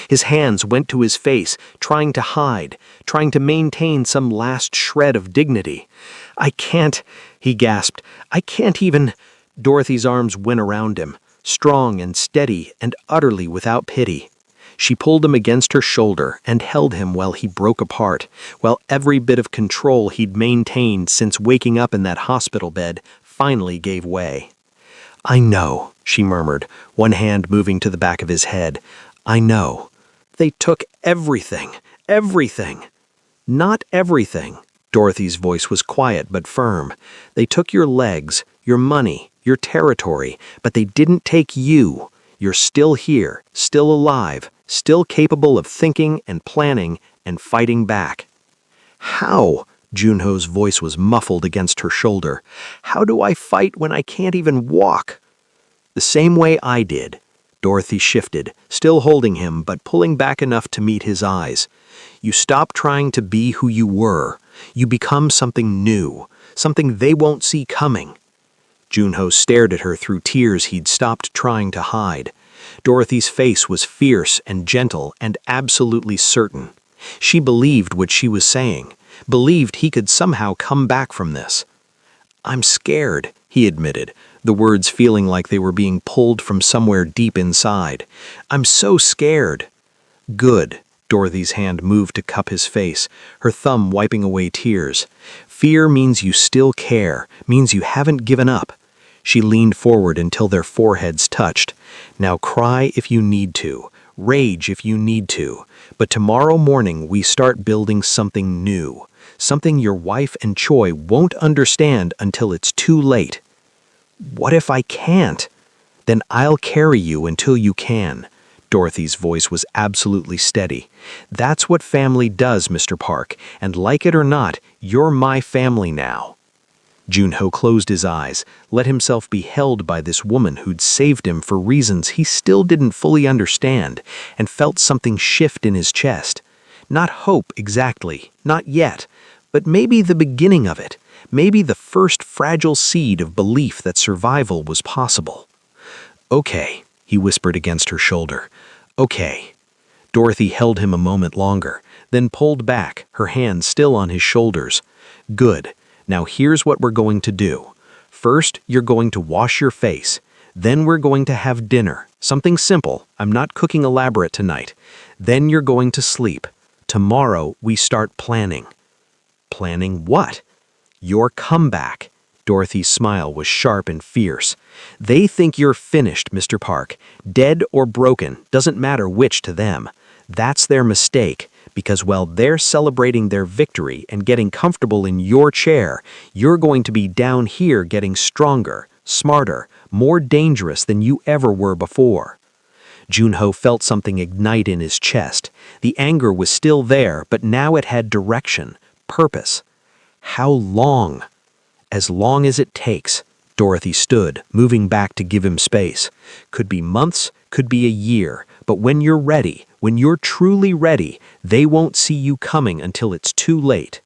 Speaker 1: His hands went to his face, trying to hide, trying to maintain some last shred of dignity. "I can't," he gasped. "I can't even—" Dorothy's arms went around him, strong and steady and utterly without pity. She pulled him against her shoulder and held him while he broke apart, while every bit of control he'd maintained since waking up in that hospital bed finally gave way. "I know," she murmured, one hand moving to the back of his head. "I know. They took everything, everything." "Not everything." Dorothy's voice was quiet but firm. "They took your legs, your money, your territory, but they didn't take you. You're still here, still alive, still capable of thinking and planning and fighting back. How? Junho's voice was muffled against her shoulder. How do I fight when I can't even walk? The same way I did. Dorothy shifted, still holding him but pulling back enough to meet his eyes. You stop trying to be who you were. You become something new, something they won't see coming. Junho stared at her through tears he'd stopped trying to hide. Dorothy's face was fierce and gentle and absolutely certain. She believed what she was saying, believed he could somehow come back from this. I'm scared, he admitted, the words feeling like they were being pulled from somewhere deep inside. I'm so scared. Good. Dorothy's hand moved to cup his face, her thumb wiping away tears. Fear means you still care, means you haven't given up. She leaned forward until their foreheads touched. Now cry if you need to, rage if you need to, but tomorrow morning we start building something new, something your wife and Choi won't understand until it's too late. What if I can't? Then I'll carry you until you can. Dorothy's voice was absolutely steady. That's what family does, Mr. Park, and like it or not, you're my family now. Junho closed his eyes, let himself be held by this woman who'd saved him for reasons he still didn't fully understand, and felt something shift in his chest. Not hope exactly, not yet, but maybe the beginning of it, maybe the first fragile seed of belief that survival was possible. Okay, he whispered against her shoulder. Okay. Dorothy held him a moment longer, then pulled back, her hands still on his shoulders. Good. Now here's what we're going to do. First, you're going to wash your face. Then we're going to have dinner. Something simple. I'm not cooking elaborate tonight. Then you're going to sleep. Tomorrow, we start planning. Planning what? Your comeback. Dorothy's smile was sharp and fierce. They think you're finished, Mr. Park. Dead or broken, doesn't matter which to them. That's their mistake, because while they're celebrating their victory and getting comfortable in your chair, you're going to be down here getting stronger, smarter, more dangerous than you ever were before. Junho felt something ignite in his chest. The anger was still there, but now it had direction, purpose. How long? As long as it takes. Dorothy stood, moving back to give him space. Could be months, could be a year, but when you're ready, when you're truly ready, they won't see you coming until it's too late.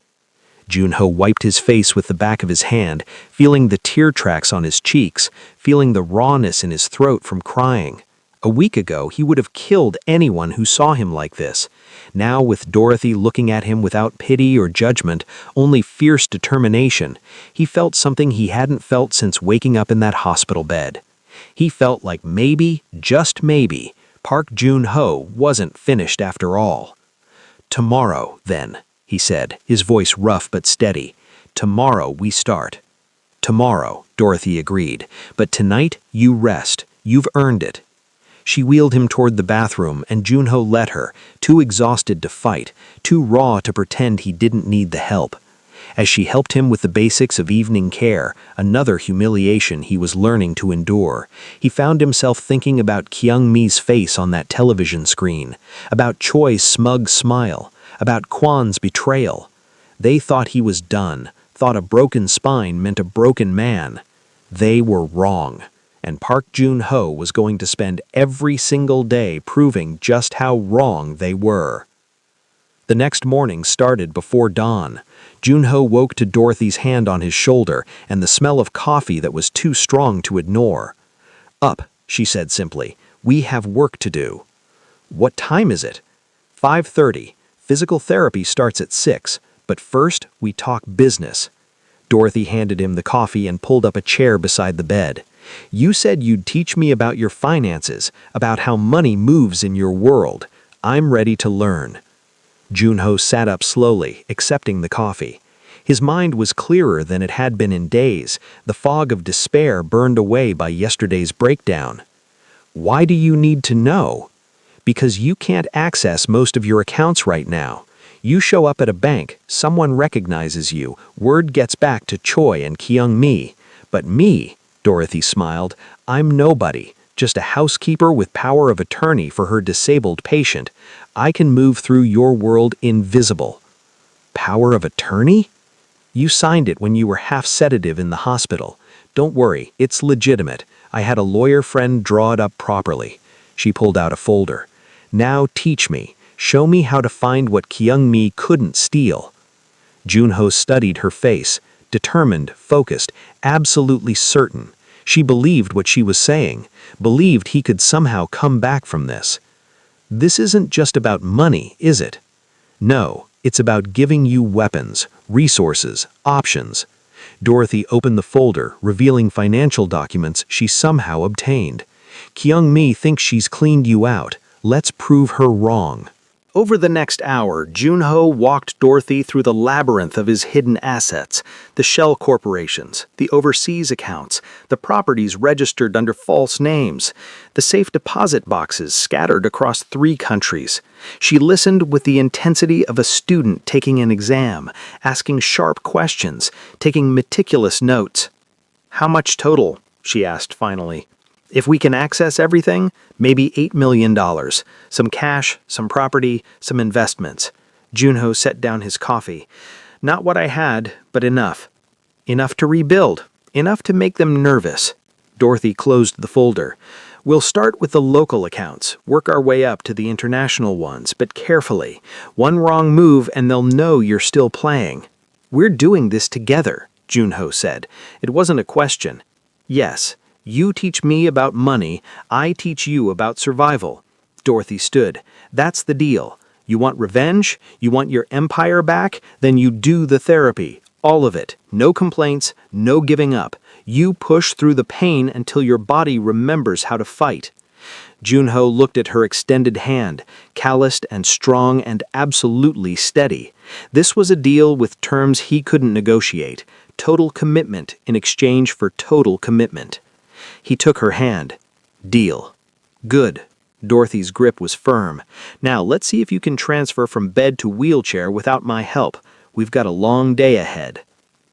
Speaker 1: Junho wiped his face with the back of his hand, feeling the tear tracks on his cheeks, feeling the rawness in his throat from crying. A week ago, he would have killed anyone who saw him like this. Now, with Dorothy looking at him without pity or judgment, only fierce determination, he felt something he hadn't felt since waking up in that hospital bed. He felt like maybe, just maybe, Park Jun-ho wasn't finished after all. Tomorrow, then, he said, his voice rough but steady. Tomorrow we start. Tomorrow, Dorothy agreed, but tonight you rest. You've earned it. She wheeled him toward the bathroom, and Junho let her, too exhausted to fight, too raw to pretend he didn't need the help. As she helped him with the basics of evening care, another humiliation he was learning to endure, he found himself thinking about Kyung-mi's face on that television screen, about Choi's smug smile, about Kwan's betrayal. They thought he was done, thought a broken spine meant a broken man. They were wrong. And Park Jun-ho was going to spend every single day proving just how wrong they were. The next morning started before dawn. Junho woke to Dorothy's hand on his shoulder and the smell of coffee that was too strong to ignore. Up, she said simply. We have work to do. What time is it? 5:30. Physical therapy starts at 6, but first we talk business. Dorothy handed him the coffee and pulled up a chair beside the bed. You said you'd teach me about your finances, about how money moves in your world. I'm ready to learn. Junho sat up slowly, accepting the coffee. His mind was clearer than it had been in days, the fog of despair burned away by yesterday's breakdown. Why do you need to know? Because you can't access most of your accounts right now. You show up at a bank, someone recognizes you, word gets back to Choi and Kyung-mi. But me, Dorothy smiled. "I'm nobody, just a housekeeper with power of attorney for her disabled patient. I can move through your world invisible." "Power of attorney?" "You signed it when you were half sedative in the hospital. Don't worry, it's legitimate. I had a lawyer friend draw it up properly." She pulled out a folder. "Now teach me. Show me how to find what Kyung-mi couldn't steal." Junho studied her face, determined, focused, absolutely certain. She believed what she was saying, believed he could somehow come back from this. "This isn't just about money, is it?" "No, it's about giving you weapons, resources, options." Dorothy opened the folder, revealing financial documents she somehow obtained. "Kyung-mi thinks she's cleaned you out. Let's prove her wrong." Over the next hour, Junho walked Dorothy through the labyrinth of his hidden assets, the shell corporations, the overseas accounts, the properties registered under false names, the safe deposit boxes scattered across 3 countries. She listened with the intensity of a student taking an exam, asking sharp questions, taking meticulous notes. "How much total?" she asked finally. "If we can access everything, maybe $8 million. Some cash, some property, some investments." Junho set down his coffee. "Not what I had, but enough. Enough to rebuild. Enough to make them nervous." Dorothy closed the folder. "We'll start with the local accounts, work our way up to the international ones, but carefully. One wrong move and they'll know you're still playing." "We're doing this together," Junho said. It wasn't a question. "Yes. You teach me about money, I teach you about survival." Dorothy stood. "That's the deal. You want revenge? You want your empire back? Then you do the therapy. All of it. No complaints, no giving up. You push through the pain until your body remembers how to fight." Junho looked at her extended hand, calloused and strong and absolutely steady. This was a deal with terms he couldn't negotiate. Total commitment in exchange for total commitment. He took her hand. "Deal." "Good." Dorothy's grip was firm. "Now let's see if you can transfer from bed to wheelchair without my help. We've got a long day ahead."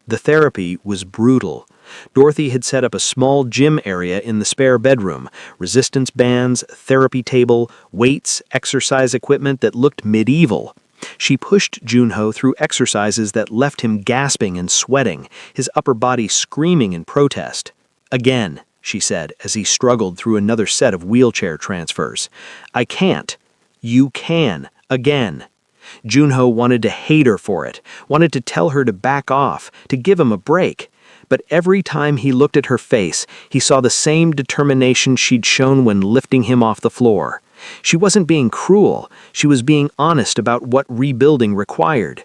Speaker 1: The therapy was brutal. Dorothy had set up a small gym area in the spare bedroom, resistance bands, therapy table, weights, exercise equipment that looked medieval. She pushed Junho through exercises that left him gasping and sweating, his upper body screaming in protest. "Again," she said as he struggled through another set of wheelchair transfers. "I can't." "You can. Again." Junho wanted to hate her for it, wanted to tell her to back off, to give him a break. But every time he looked at her face, he saw the same determination she'd shown when lifting him off the floor. She wasn't being cruel, she was being honest about what rebuilding required.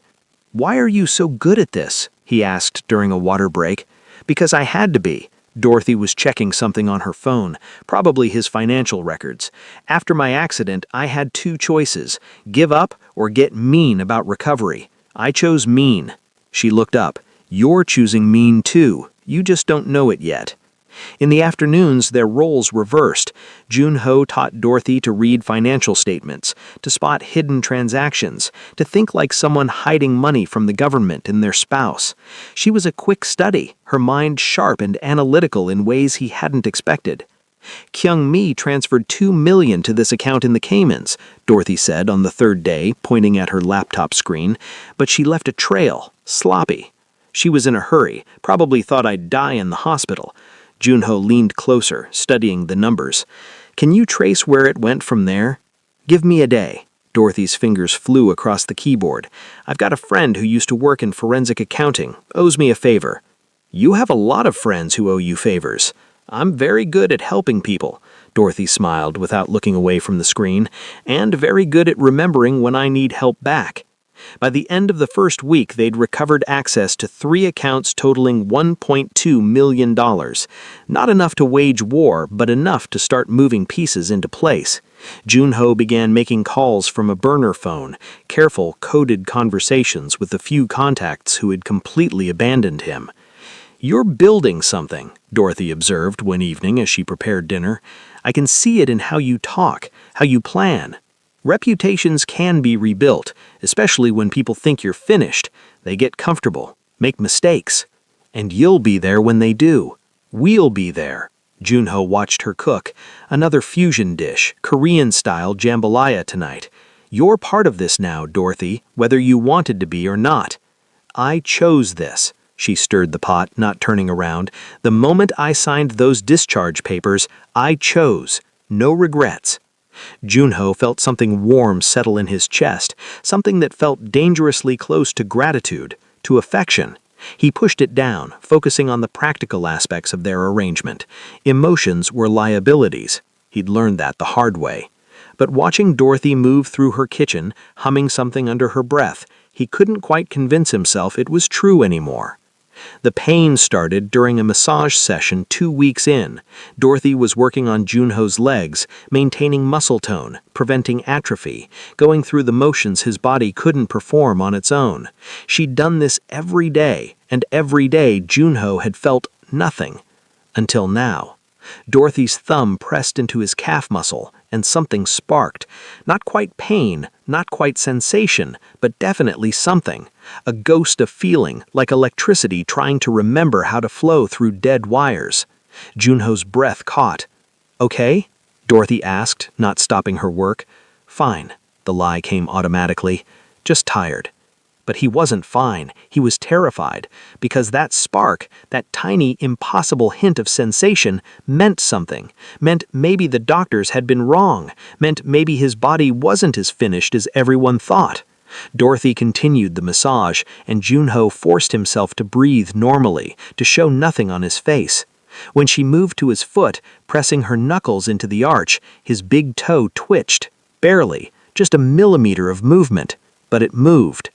Speaker 1: "Why are you so good at this?" he asked during a water break. "Because I had to be." Dorothy was checking something on her phone, probably his financial records. "After my accident, I had 2 choices, give up or get mean about recovery. I chose mean." She looked up. "You're choosing mean too. You just don't know it yet." In the afternoons, their roles reversed. Junho taught Dorothy to read financial statements, to spot hidden transactions, to think like someone hiding money from the government and their spouse. She was a quick study, her mind sharp and analytical in ways he hadn't expected. "Kyung-mi transferred $2 million to this account in the Caymans," Dorothy said on the 3rd day, pointing at her laptop screen, "but she left a trail, sloppy." She was in a hurry, probably thought I'd die in the hospital. Junho leaned closer, studying the numbers. "Can you trace where it went from there?" "Give me a day." Dorothy's fingers flew across the keyboard. "I've got a friend who used to work in forensic accounting, owes me a favor." "You have a lot of friends who owe you favors." "I'm very good at helping people," Dorothy smiled without looking away from the screen, "and very good at remembering when I need help back." By the end of the first week, they'd recovered access to 3 accounts totaling $1.2 million. Not enough to wage war, but enough to start moving pieces into place. Junho began making calls from a burner phone, careful, coded conversations with the few contacts who had completely abandoned him. "You're building something," Dorothy observed one evening as she prepared dinner. "I can see it in how you talk, how you plan. Reputations can be rebuilt, especially when people think you're finished. They get comfortable, make mistakes. And you'll be there when they do." We'll be there. Junho watched her cook, another fusion dish, Korean-style jambalaya tonight. You're part of this now, Dorothy, whether you wanted to be or not. I chose this. She stirred the pot, not turning around. The moment I signed those discharge papers, I chose. No regrets. Junho felt something warm settle in his chest, something that felt dangerously close to gratitude, to affection. He pushed it down, focusing on the practical aspects of their arrangement. Emotions were liabilities. He'd learned that the hard way. But watching Dorothy move through her kitchen, humming something under her breath, he couldn't quite convince himself it was true anymore. The pain started during a massage session 2 weeks in. Dorothy was working on Junho's legs, maintaining muscle tone, preventing atrophy, going through the motions his body couldn't perform on its own. She'd done this every day, and every day Junho had felt nothing. Until now. Dorothy's thumb pressed into his calf muscle, and something sparked. Not quite pain, not quite sensation, but definitely something. A ghost of feeling, like electricity trying to remember how to flow through dead wires. Junho's breath caught. Okay? Dorothy asked, not stopping her work. Fine. The lie came automatically. Just tired. But he wasn't fine. He was terrified, because that spark, that tiny, impossible hint of sensation, meant something, meant maybe the doctors had been wrong, meant maybe his body wasn't as finished as everyone thought. Dorothy continued the massage, and Junho forced himself to breathe normally, to show nothing on his face. When she moved to his foot, pressing her knuckles into the arch, his big toe twitched. Barely, just a millimeter of movement, but it moved.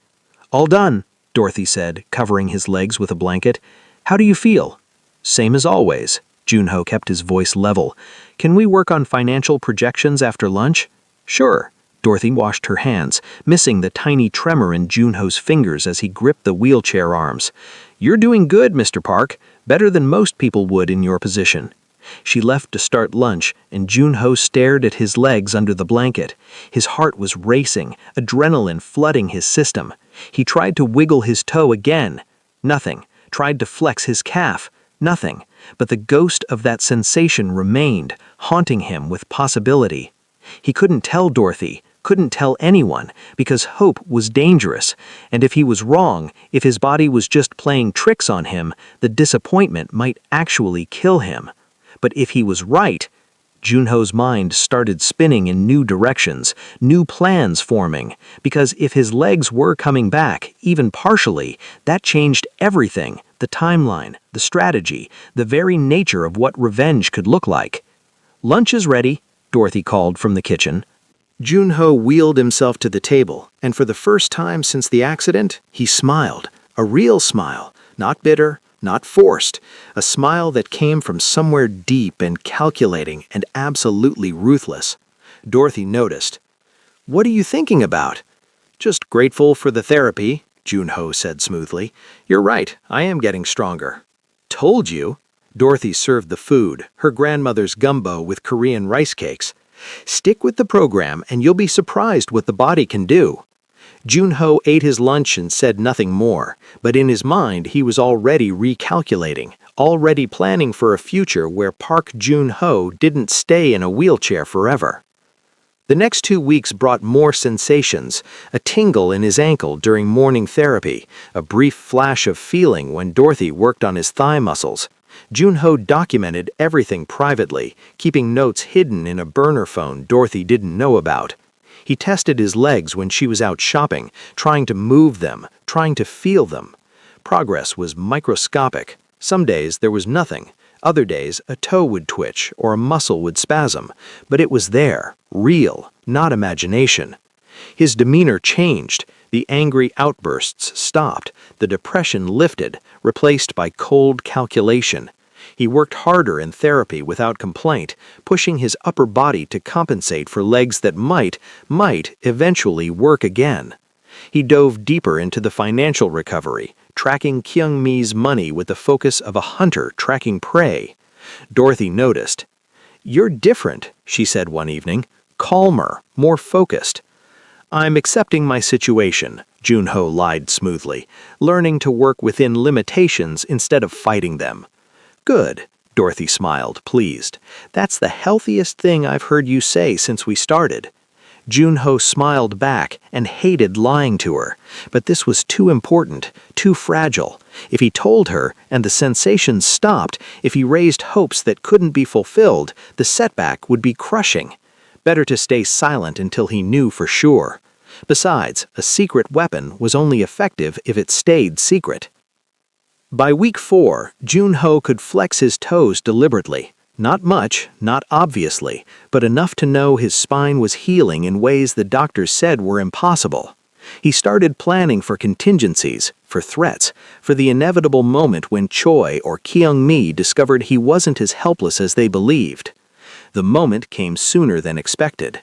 Speaker 1: All done, Dorothy said, covering his legs with a blanket. How do you feel? Same as always. Junho kept his voice level. Can we work on financial projections after lunch? Sure. Dorothy washed her hands, missing the tiny tremor in Junho's fingers as he gripped the wheelchair arms. You're doing good, Mr. Park. Better than most people would in your position. She left to start lunch, and Junho stared at his legs under the blanket. His heart was racing, adrenaline flooding his system. He tried to wiggle his toe again. Nothing. Tried to flex his calf. Nothing. But the ghost of that sensation remained, haunting him with possibility. He couldn't tell Dorothy, couldn't tell anyone, because hope was dangerous, and if he was wrong, if his body was just playing tricks on him, the disappointment might actually kill him. But if he was right, Junho's mind started spinning in new directions, new plans forming, because if his legs were coming back, even partially, that changed everything, the timeline, the strategy, the very nature of what revenge could look like. Lunch is ready, Dorothy called from the kitchen. Junho wheeled himself to the table, and for the first time since the accident, he smiled, a real smile, not bitter, not forced, a smile that came from somewhere deep and calculating and absolutely ruthless. Dorothy noticed. What are you thinking about? Just grateful for the therapy, Junho said smoothly. You're right, I am getting stronger. Told you. Dorothy served the food, her grandmother's gumbo with Korean rice cakes. Stick with the program and you'll be surprised what the body can do. Junho ate his lunch and said nothing more, but in his mind he was already recalculating, already planning for a future where Park Junho didn't stay in a wheelchair forever. The next 2 weeks brought more sensations, a tingle in his ankle during morning therapy, a brief flash of feeling when Dorothy worked on his thigh muscles. Junho documented everything privately, keeping notes hidden in a burner phone Dorothy didn't know about. He tested his legs when she was out shopping, trying to move them, trying to feel them. Progress was microscopic. Some days there was nothing. Other days a toe would twitch or a muscle would spasm, but it was there, real, not imagination. His demeanor changed. The angry outbursts stopped. The depression lifted, replaced by cold calculation. He worked harder in therapy without complaint, pushing his upper body to compensate for legs that might eventually work again. He dove deeper into the financial recovery, tracking Kyung-mi's money with the focus of a hunter tracking prey. Dorothy noticed. You're different, she said one evening. Calmer, more focused. I'm accepting my situation, Junho lied smoothly, learning to work within limitations instead of fighting them. Good, Dorothy smiled, pleased. "That's the healthiest thing I've heard you say since we started." Junho smiled back and hated lying to her, but this was too important, too fragile. If he told her, and the sensations stopped, if he raised hopes that couldn't be fulfilled, the setback would be crushing. Better to stay silent until he knew for sure. Besides, a secret weapon was only effective if it stayed secret. By week 4, Junho could flex his toes deliberately. Not much, not obviously, but enough to know his spine was healing in ways the doctors said were impossible. He started planning for contingencies, for threats, for the inevitable moment when Choi or Kyung-mi discovered he wasn't as helpless as they believed. The moment came sooner than expected.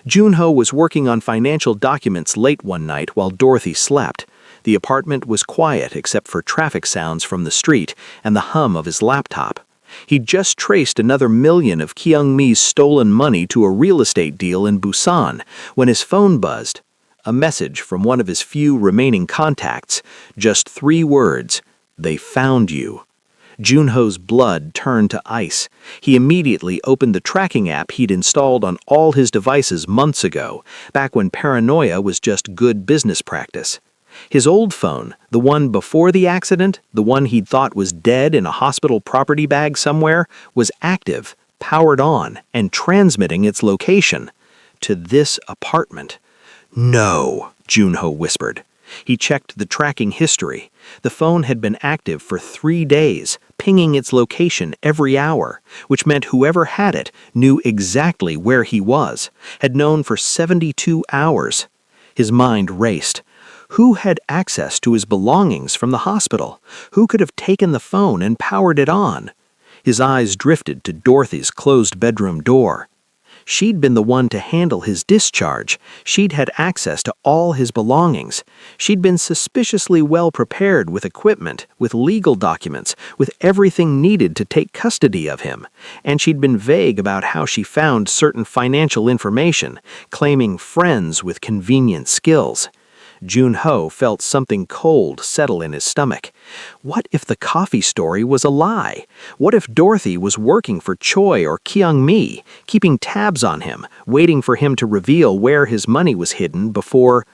Speaker 1: Junho was working on financial documents late one night while Dorothy slept. The apartment was quiet except for traffic sounds from the street and the hum of his laptop. He'd just traced another million of Kyung-mi's stolen money to a real estate deal in Busan when his phone buzzed. A message from one of his few remaining contacts. Just 3 words. "They found you." Junho's blood turned to ice. He immediately opened the tracking app he'd installed on all his devices months ago, back when paranoia was just good business practice. His old phone, the one before the accident, the one he'd thought was dead in a hospital property bag somewhere, was active, powered on, and transmitting its location. To this apartment. "No," Junho whispered. He checked the tracking history. The phone had been active for 3 days, pinging its location every hour, which meant whoever had it knew exactly where he was, had known for 72 hours. His mind raced. Who had access to his belongings from the hospital? Who could have taken the phone and powered it on? His eyes drifted to Dorothy's closed bedroom door. She'd been the one to handle his discharge. She'd had access to all his belongings. She'd been suspiciously well prepared with equipment, with legal documents, with everything needed to take custody of him. And she'd been vague about how she found certain financial information, claiming friends with convenient skills. Junho felt something cold settle in his stomach. What if the coffee story was a lie? What if Dorothy was working for Choi or Kyung-mi, keeping tabs on him, waiting for him to reveal where his money was hidden before...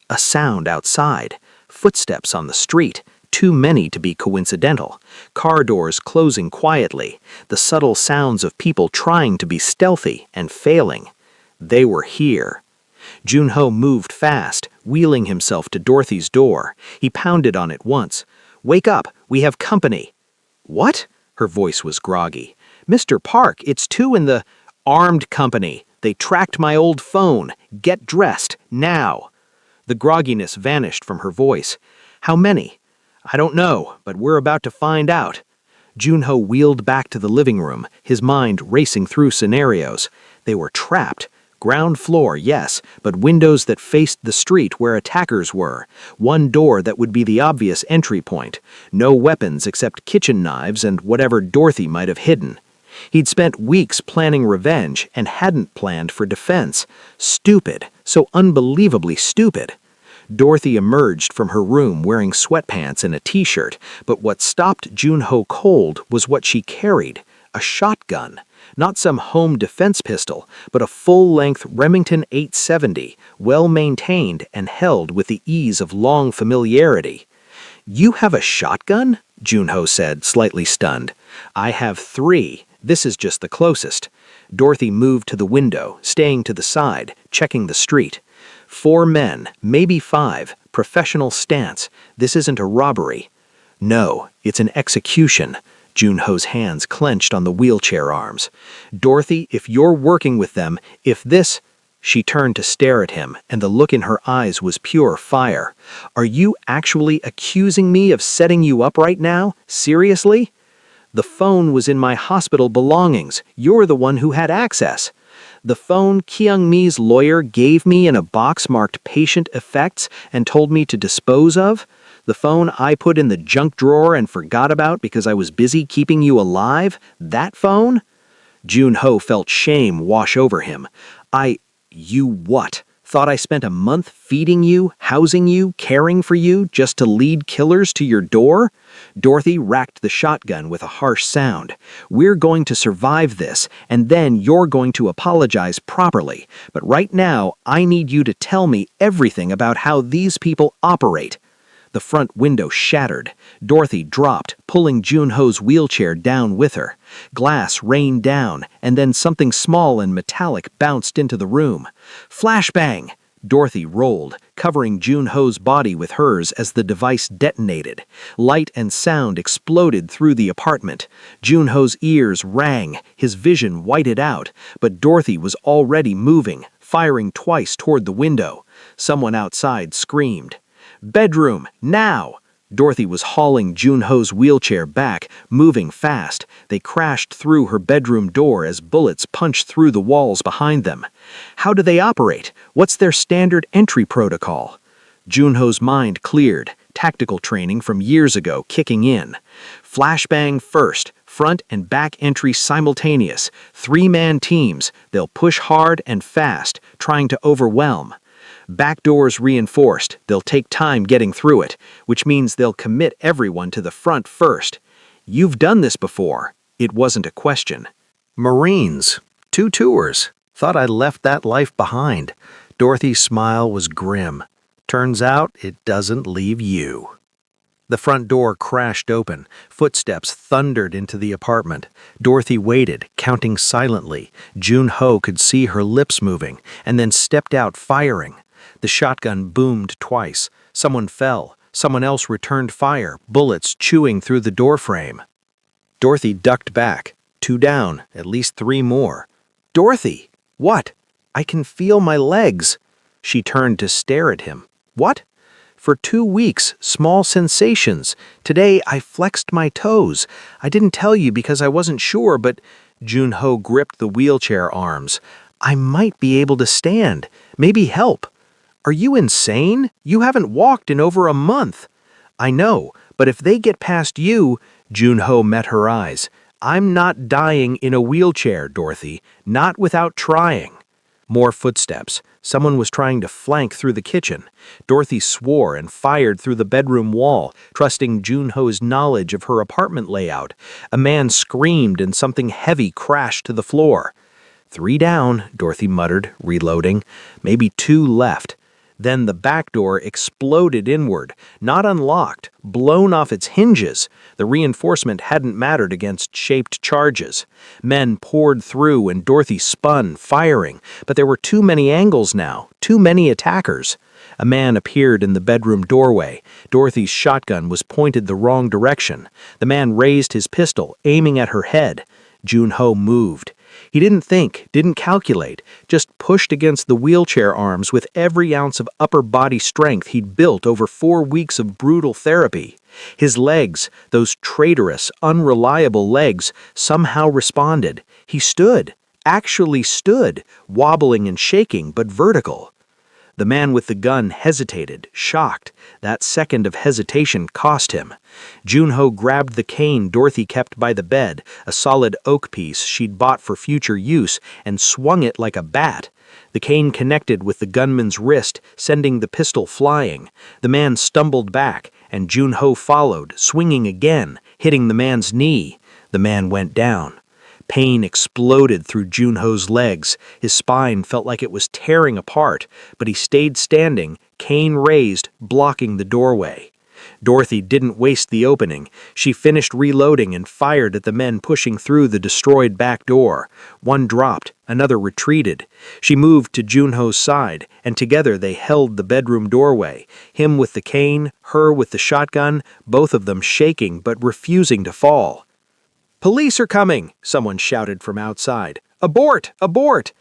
Speaker 1: A sound outside. Footsteps on the street. Too many to be coincidental. Car doors closing quietly. The subtle sounds of people trying to be stealthy and failing. They were here. Junho moved fast, wheeling himself to Dorothy's door. He pounded on it once. "Wake up! We have company!" "What?" Her voice was groggy. "Mr. Park, it's 2 in the... Armed company. They tracked my old phone. Get dressed, now!" The grogginess vanished from her voice. "How many?" "I don't know, but we're about to find out." Junho wheeled back to the living room, his mind racing through scenarios. They were trapped. Ground floor, yes, but windows that faced the street where attackers were. One door that would be the obvious entry point. No weapons except kitchen knives and whatever Dorothy might have hidden. He'd spent weeks planning revenge and hadn't planned for defense. Stupid, so unbelievably stupid. Dorothy emerged from her room wearing sweatpants and a t-shirt, but what stopped Junho cold was what she carried, a shotgun. Not some home defense pistol, but a full-length Remington 870, well-maintained and held with the ease of long familiarity. "You have a shotgun?" Junho said, slightly stunned. "I have 3. This is just the closest." Dorothy moved to the window, staying to the side, checking the street. 4 men, maybe 5, professional stance. This isn't a robbery. "No, it's an execution." Junho's hands clenched on the wheelchair arms. "Dorothy, if you're working with them, if this..." She turned to stare at him, and the look in her eyes was pure fire. "Are you actually accusing me of setting you up right now? Seriously?" "The phone was in my hospital belongings. You're the one who had access." "The phone Kyung-mi's lawyer gave me in a box marked patient effects and told me to dispose of? The phone I put in the junk drawer and forgot about because I was busy keeping you alive? That phone?" Junho felt shame wash over him. You what?" Thought I spent a month feeding you, housing you, caring for you, just to lead killers to your door? Dorothy racked the shotgun with a harsh sound. We're going to survive this, and then you're going to apologize properly. But right now, I need you to tell me everything about how these people operate. The front window shattered. Dorothy dropped, pulling Junho's wheelchair down with her. Glass rained down, and then something small and metallic bounced into the room. Flashbang! Dorothy rolled, covering Junho's body with hers as the device detonated. Light and sound exploded through the apartment. Junho's ears rang, his vision whited out, but Dorothy was already moving, firing twice toward the window. Someone outside screamed. "Bedroom, now!" Dorothy was hauling Junho's wheelchair back, moving fast. They crashed through her bedroom door as bullets punched through the walls behind them. How do they operate? What's their standard entry protocol? Junho's mind cleared, tactical training from years ago kicking in. Flashbang first, front and back entry simultaneous. 3-man teams, they'll push hard and fast, trying to overwhelm. Back doors reinforced, they'll take time getting through it, which means they'll commit everyone to the front first. You've done this before. It wasn't a question.
Speaker 2: Marines. 2 tours. Thought I left that life behind. Dorothy's smile was grim. Turns out it doesn't leave you. The front door crashed open. Footsteps thundered into the apartment. Dorothy waited, counting silently. Junho could see her lips moving, and then stepped out firing. The shotgun boomed twice. Someone fell. Someone else returned fire, bullets chewing through the doorframe. Dorothy ducked back. 2 down, at least 3 more. "Dorothy! What? I can feel my legs." She turned to stare at him. "What?" "For 2 weeks, small sensations. Today I flexed my toes. I didn't tell you because I wasn't sure, but..." Junho gripped the wheelchair arms. "I might be able to stand. Maybe help." "Are you insane? You haven't walked in over a month." "I know, but if they get past you..." Junho met her eyes. "I'm not dying in a wheelchair, Dorothy. Not without trying." More footsteps. Someone was trying to flank through the kitchen. Dorothy swore and fired through the bedroom wall, trusting Junho's knowledge of her apartment layout. A man screamed and something heavy crashed to the floor. 3 down, Dorothy muttered, reloading. Maybe 2 left. Then the back door exploded inward, not unlocked, blown off its hinges. The reinforcement hadn't mattered against shaped charges. Men poured through and Dorothy spun, firing, but there were too many angles now, too many attackers. A man appeared in the bedroom doorway. Dorothy's shotgun was pointed the wrong direction. The man raised his pistol, aiming at her head. Junho moved. He didn't think, didn't calculate, just pushed against the wheelchair arms with every ounce of upper body strength he'd built over 4 weeks of brutal therapy. His legs, those traitorous, unreliable legs, somehow responded. He stood, actually stood, wobbling and shaking, but vertical. The man with the gun hesitated, shocked. That second of hesitation cost him. Junho grabbed the cane Dorothy kept by the bed, a solid oak piece she'd bought for future use, and swung it like a bat. The cane connected with the gunman's wrist, sending the pistol flying. The man stumbled back, and Junho followed, swinging again, hitting the man's knee. The man went down. Pain exploded through Junho's legs. His spine felt like it was tearing apart, but he stayed standing, cane raised, blocking the doorway. Dorothy didn't waste the opening. She finished reloading and fired at the men pushing through the destroyed back door. One dropped, another retreated. She moved to Junho's side, and together they held the bedroom doorway, him with the cane, her with the shotgun, both of them shaking but refusing to fall. "Police are coming!" someone shouted from outside. "Abort! Abort!"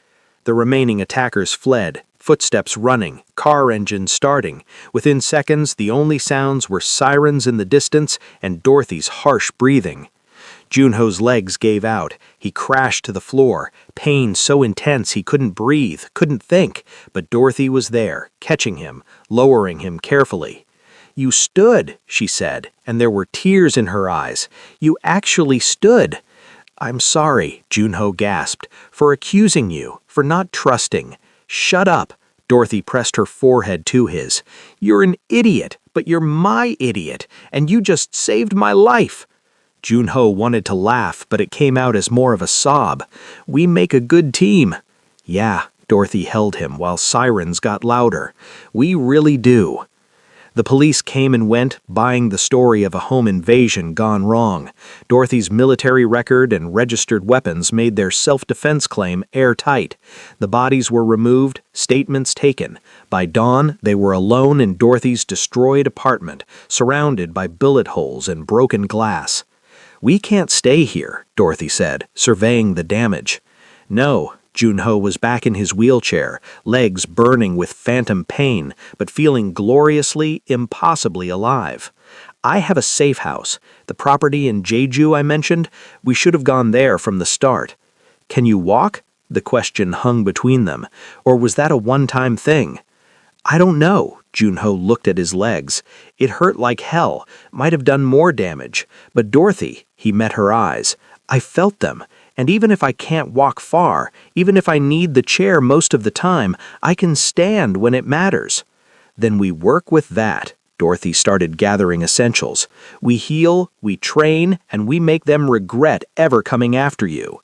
Speaker 2: The remaining attackers fled, footsteps running, car engines starting. Within seconds, the only sounds were sirens in the distance and Dorothy's harsh breathing. Junho's legs gave out. He crashed to the floor, pain so intense he couldn't breathe, couldn't think, but Dorothy was there, catching him, lowering him carefully. "You stood," she said, and there were tears in her eyes. "You actually stood." "I'm sorry," Junho gasped, "for accusing you, for not trusting." "Shut up.
Speaker 1: Dorothy pressed her forehead to his. "You're an idiot, but you're my idiot, and you just saved my life." Junho wanted to laugh, but it came out as more of a sob. "We make a good team." "Yeah," Dorothy held him while sirens got louder. "We really do." The police came and went, buying the story of a home invasion gone wrong. Dorothy's military record and registered weapons made their self-defense claim airtight. The bodies were removed, statements taken. By dawn, they were alone in Dorothy's destroyed apartment, surrounded by bullet holes and broken glass. "We can't stay here," Dorothy said, surveying the damage. "No." Junho was back in his wheelchair, legs burning with phantom pain, but feeling gloriously, impossibly alive. "I have a safe house. The property in Jeju I mentioned, we should have gone there from the start." "Can you walk?" The question hung between them. "Or was that a one-time thing?" "I don't know." Junho looked at his legs. "It hurt like hell, might have done more damage. But Dorothy," he met her eyes, "I felt them. And even if I can't walk far, even if I need the chair most of the time, I can stand when it matters." "Then we work with that." Dorothy started gathering essentials. "We heal, we train, and we make them regret ever coming after you."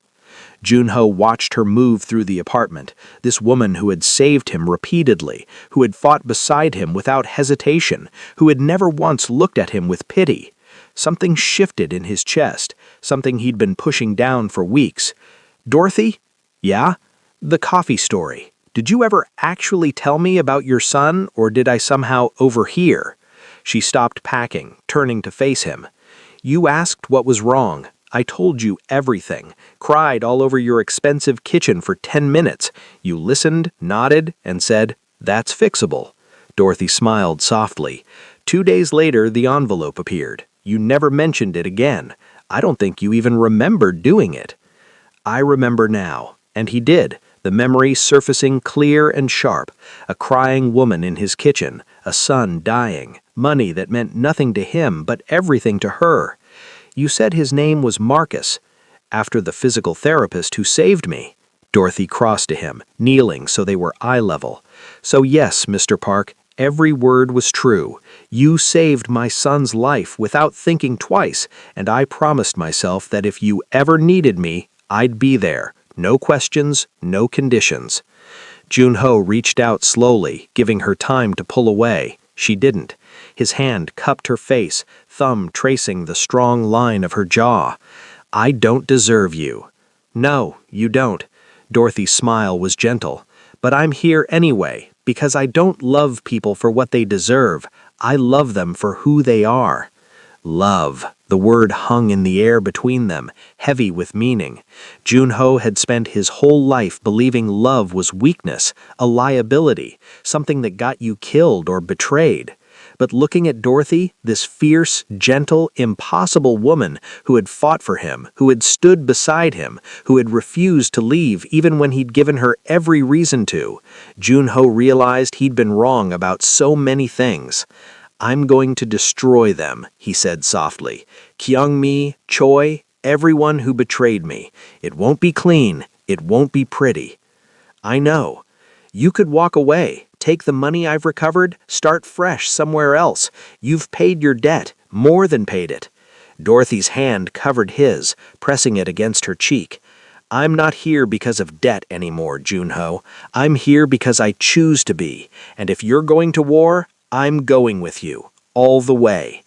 Speaker 1: Junho watched her move through the apartment, this woman who had saved him repeatedly, who had fought beside him without hesitation, who had never once looked at him with pity. Something shifted in his chest, something he'd been pushing down for weeks. "Dorothy?" "Yeah?" "The coffee story. Did you ever actually tell me about your son, or did I somehow overhear?" She stopped packing, turning to face him. "You asked what was wrong. I told you everything, cried all over your expensive kitchen for 10 minutes. You listened, nodded, and said, 'That's fixable.'" Dorothy smiled softly. 2 days later, the envelope appeared. You never mentioned it again. I don't think you even remembered doing it. "I remember now." And he did, the memory surfacing clear and sharp. A crying woman in his kitchen, a son dying, money that meant nothing to him but everything to her. "You said his name was Marcus, after the physical therapist who saved me." Dorothy crossed to him, kneeling so they were eye level. "So yes, Mr. Park, every word was true. You saved my son's life without thinking twice, and I promised myself that if you ever needed me, I'd be there. No questions, no conditions." Junho reached out slowly, giving her time to pull away. She didn't. His hand cupped her face, thumb tracing the strong line of her jaw. "I don't deserve you." "No, you don't." Dorothy's smile was gentle. "But I'm here anyway, because I don't love people for what they deserve. I love them for who they are." Love. The word hung in the air between them, heavy with meaning. Junho had spent his whole life believing love was weakness, a liability, something that got you killed or betrayed. But looking at Dorothy, this fierce, gentle, impossible woman who had fought for him, who had stood beside him, who had refused to leave even when he'd given her every reason to, Junho realized he'd been wrong about so many things. "I'm going to destroy them," he said softly. "Kyungmi, Choi, everyone who betrayed me. It won't be clean. It won't be pretty." "I know. You could walk away, take the money I've recovered, start fresh somewhere else. You've paid your debt, more than paid it." Dorothy's hand covered his, pressing it against her cheek. "I'm not here because of debt anymore, Junho. I'm here because I choose to be. And if you're going to war, I'm going with you, all the way."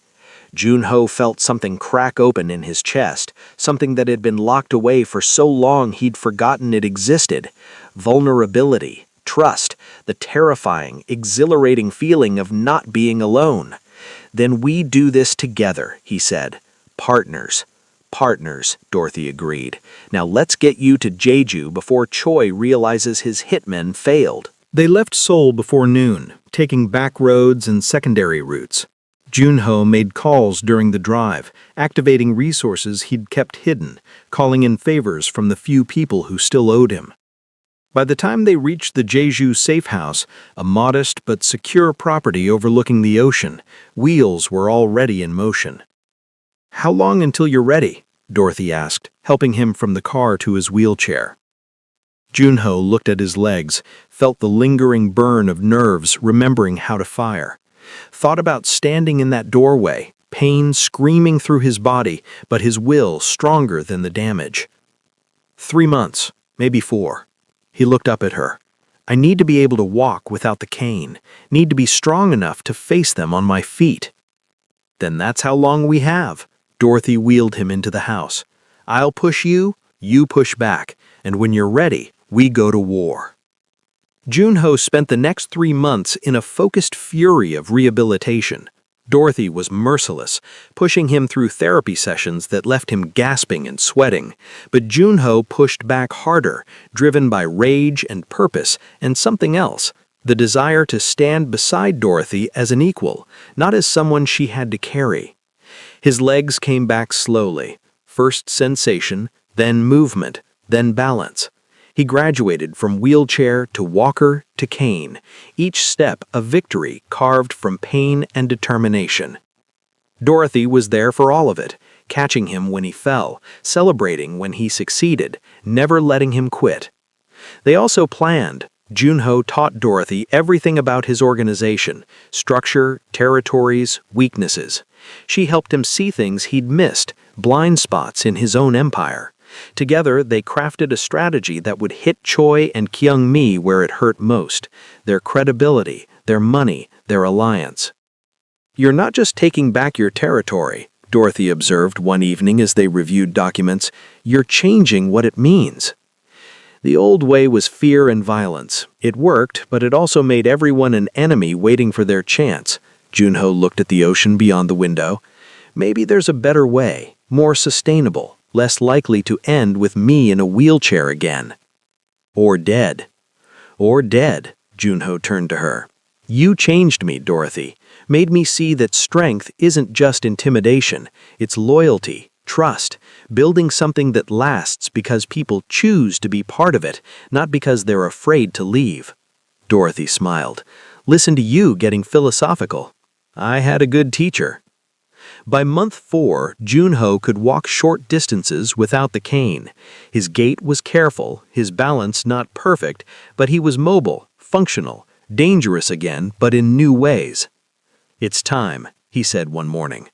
Speaker 1: Junho felt something crack open in his chest, something that had been locked away for so long he'd forgotten it existed. Vulnerability, trust, the terrifying, exhilarating feeling of not being alone. "Then we do this together," he said. "Partners." "Partners," Dorothy agreed. "Now let's get you to Jeju before Choi realizes his hitmen failed." They left Seoul before noon, taking back roads and secondary routes. Junho made calls during the drive, activating resources he'd kept hidden, calling in favors from the few people who still owed him. By the time they reached the Jeju safe house, a modest but secure property overlooking the ocean, wheels were already in motion. "How long until you're ready?" Dorothy asked, helping him from the car to his wheelchair. Junho looked at his legs, felt the lingering burn of nerves remembering how to fire. Thought about standing in that doorway, pain screaming through his body, but his will stronger than the damage. 3 months, maybe 4. He looked up at her. I need to be able to walk without the cane, need to be strong enough to face them on my feet. Then that's how long we have. Dorothy wheeled him into the house. I'll push you, you push back, and when you're ready, we go to war. Junho spent the next 3 months in a focused fury of rehabilitation. Dorothy was merciless, pushing him through therapy sessions that left him gasping and sweating. But Junho pushed back harder, driven by rage and purpose and something else, the desire to stand beside Dorothy as an equal, not as someone she had to carry. His legs came back slowly, first sensation, then movement, then balance. He graduated from wheelchair to walker to cane, each step a victory carved from pain and determination. Dorothy was there for all of it, catching him when he fell, celebrating when he succeeded, never letting him quit. They also planned. Junho taught Dorothy everything about his organization, structure, territories, weaknesses. She helped him see things he'd missed, blind spots in his own empire. Together, they crafted a strategy that would hit Choi and Kyung-mi where it hurt most, their credibility, their money, their alliance. You're not just taking back your territory, Dorothy observed one evening as they reviewed documents, you're changing what it means. The old way was fear and violence. It worked, but it also made everyone an enemy waiting for their chance. Junho looked at the ocean beyond the window. Maybe there's a better way, more sustainable, less likely to end with me in a wheelchair again. Or dead. Or dead, Junho turned to her. You changed me, Dorothy. Made me see that strength isn't just intimidation. It's loyalty, trust, building something that lasts because people choose to be part of it, not because they're afraid to leave. Dorothy smiled. Listen to you getting philosophical. I had a good teacher. By month 4, Junho could walk short distances without the cane. His gait was careful, his balance not perfect, but he was mobile, functional, dangerous again, but in new ways. It's time, he said one morning.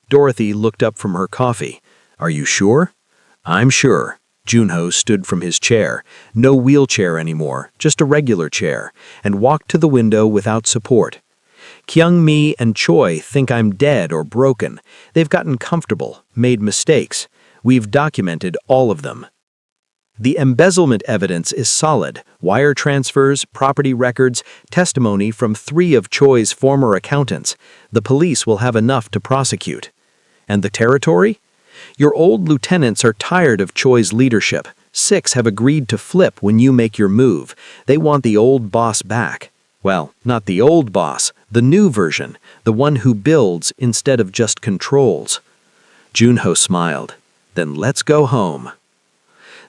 Speaker 1: Dorothy looked up from her coffee. Are you sure? I'm sure. Junho stood from his chair, no wheelchair anymore, just a regular chair, and walked to the window without support. Kyung-mi and Choi think I'm dead or broken. They've gotten comfortable, made mistakes. We've documented all of them. The embezzlement evidence is solid. Wire transfers, property records, testimony from 3 of Choi's former accountants. The police will have enough to prosecute. And the territory? Your old lieutenants are tired of Choi's leadership. 6 have agreed to flip when you make your move. They want the old boss back. Well, not the old boss, the new version, the one who builds instead of just controls. Junho smiled. Then let's go home.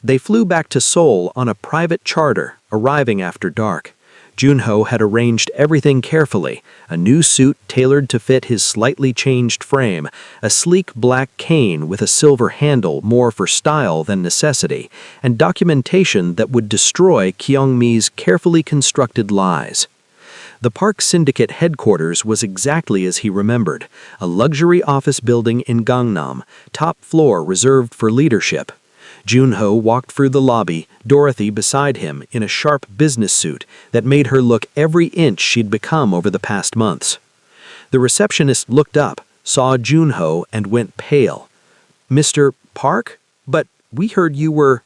Speaker 1: They flew back to Seoul on a private charter, arriving after dark. Junho had arranged everything carefully, a new suit tailored to fit his slightly changed frame, a sleek black cane with a silver handle more for style than necessity, and documentation that would destroy Kyung-mi's carefully constructed lies. The Park Syndicate headquarters was exactly as he remembered, a luxury office building in Gangnam, top floor reserved for leadership. Junho walked through the lobby, Dorothy beside him in a sharp business suit that made her look every inch she'd become over the past months. The receptionist looked up, saw Junho, and went pale. Mr. Park? But we heard you were...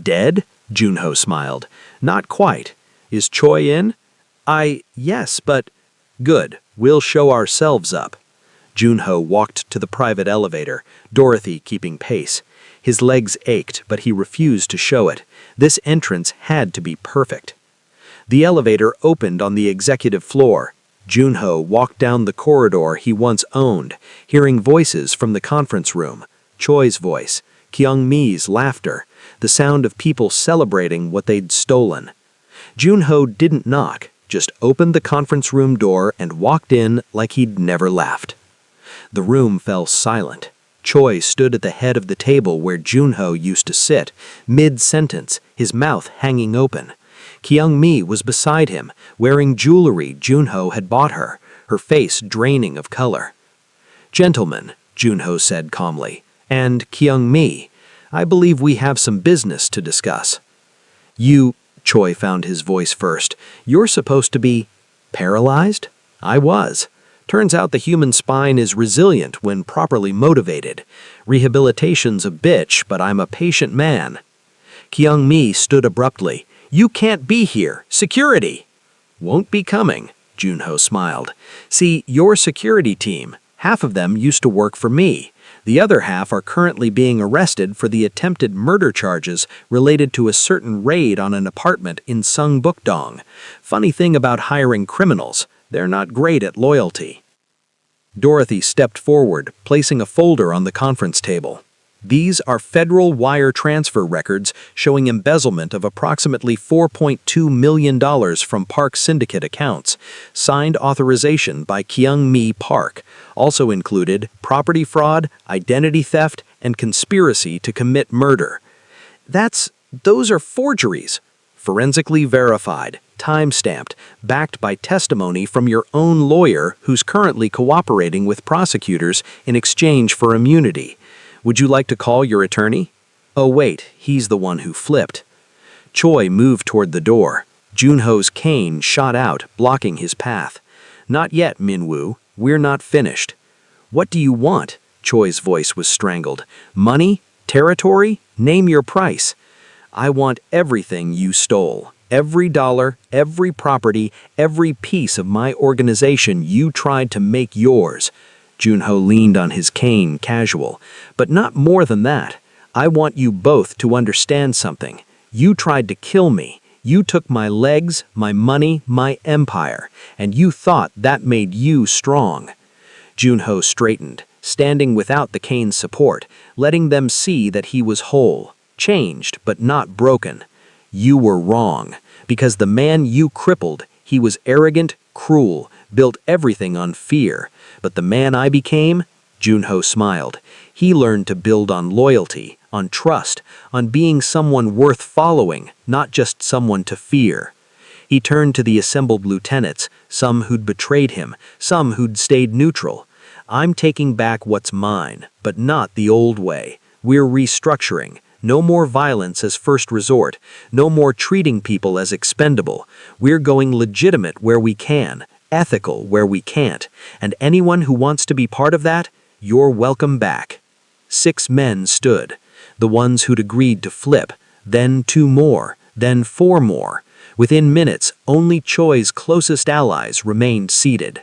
Speaker 1: Dead? Junho smiled. Not quite. Is Choi in? Yes, but... Good. We'll show ourselves up. Junho walked to the private elevator, Dorothy keeping pace. His legs ached, but he refused to show it. This entrance had to be perfect. The elevator opened on the executive floor. Junho walked down the corridor he once owned, hearing voices from the conference room. Choi's voice, Kyung-mi's laughter, the sound of people celebrating what they'd stolen. Junho didn't knock, just opened the conference room door and walked in like he'd never left. The room fell silent. Choi stood at the head of the table where Junho used to sit, mid-sentence, his mouth hanging open. Kyung-mi was beside him, wearing jewelry Junho had bought her, her face draining of color. "Gentlemen," Junho said calmly, "and Kyung-mi, I believe we have some business to discuss." Choi found his voice first. "You're supposed to be paralyzed?" "I was. Turns out the human spine is resilient when properly motivated. Rehabilitation's a bitch, but I'm a patient man." Kyung-mi stood abruptly. "You can't be here. Security!" "Won't be coming," Junho smiled. "See, your security team, half of them used to work for me. The other half are currently being arrested for the attempted murder charges related to a certain raid on an apartment in Sungbukdong. Funny thing about hiring criminals, they're not great at loyalty." Dorothy stepped forward, placing a folder on the conference table. "These are federal wire transfer records showing embezzlement of approximately $4.2 million from Park Syndicate accounts. Signed authorization by Kyung-mi Park. Also included property fraud, identity theft, and conspiracy to commit murder." Those are forgeries. Forensically verified, time-stamped, backed by testimony from your own lawyer who's currently cooperating with prosecutors in exchange for immunity. Would you like to call your attorney? Oh wait, he's the one who flipped. Choi moved toward the door. Junho's cane shot out, blocking his path. "Not yet, Minwoo. We're not finished." "What do you want?" Choi's voice was strangled. "Money? Territory? Name your price." "I want everything you stole. Every dollar, every property, every piece of my organization you tried to make yours." Junho leaned on his cane, casual. "But not more than that. I want you both to understand something. You tried to kill me. You took my legs, my money, my empire, and you thought that made you strong." Junho straightened, standing without the cane's support, letting them see that he was whole, changed but not broken. "You were wrong, because the man you crippled, he was arrogant, cruel, built everything on fear. But the man I became," Junho smiled, "he learned to build on loyalty, on trust, on being someone worth following, not just someone to fear." He turned to the assembled lieutenants, some who'd betrayed him, some who'd stayed neutral. "I'm taking back what's mine, but not the old way. We're restructuring. No more violence as first resort. No more treating people as expendable. We're going legitimate where we can, ethical where we can't. And anyone who wants to be part of that, you're welcome back." 6 men stood, the ones who'd agreed to flip, then 2 more, then 4 more. Within minutes, only Choi's closest allies remained seated.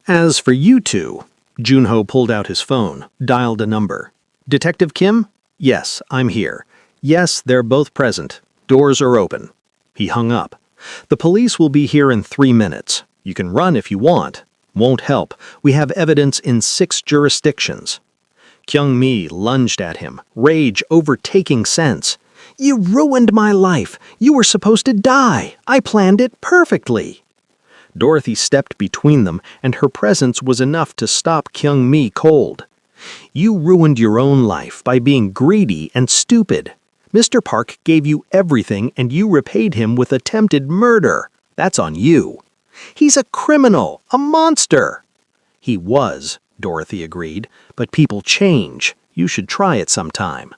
Speaker 2: "As for you two," Junho pulled out his phone, dialed a number. "Detective Kim? Yes, I'm here. Yes, they're both present. Doors are open." He hung up. "The police will be here in 3 minutes. You can run if you want. Won't help. We have evidence in 6 jurisdictions." Kyung-mi lunged at him, rage overtaking sense. "You ruined my life. You were supposed to die. I planned it perfectly." Dorothy stepped between them, and her presence was enough to stop Kyung-mi cold. "You ruined your own life by being greedy and stupid. Mr. Park gave you everything and you repaid him with attempted murder. That's on you. He's a criminal, a monster." "He was," Dorothy agreed, "but people change. You should try it sometime."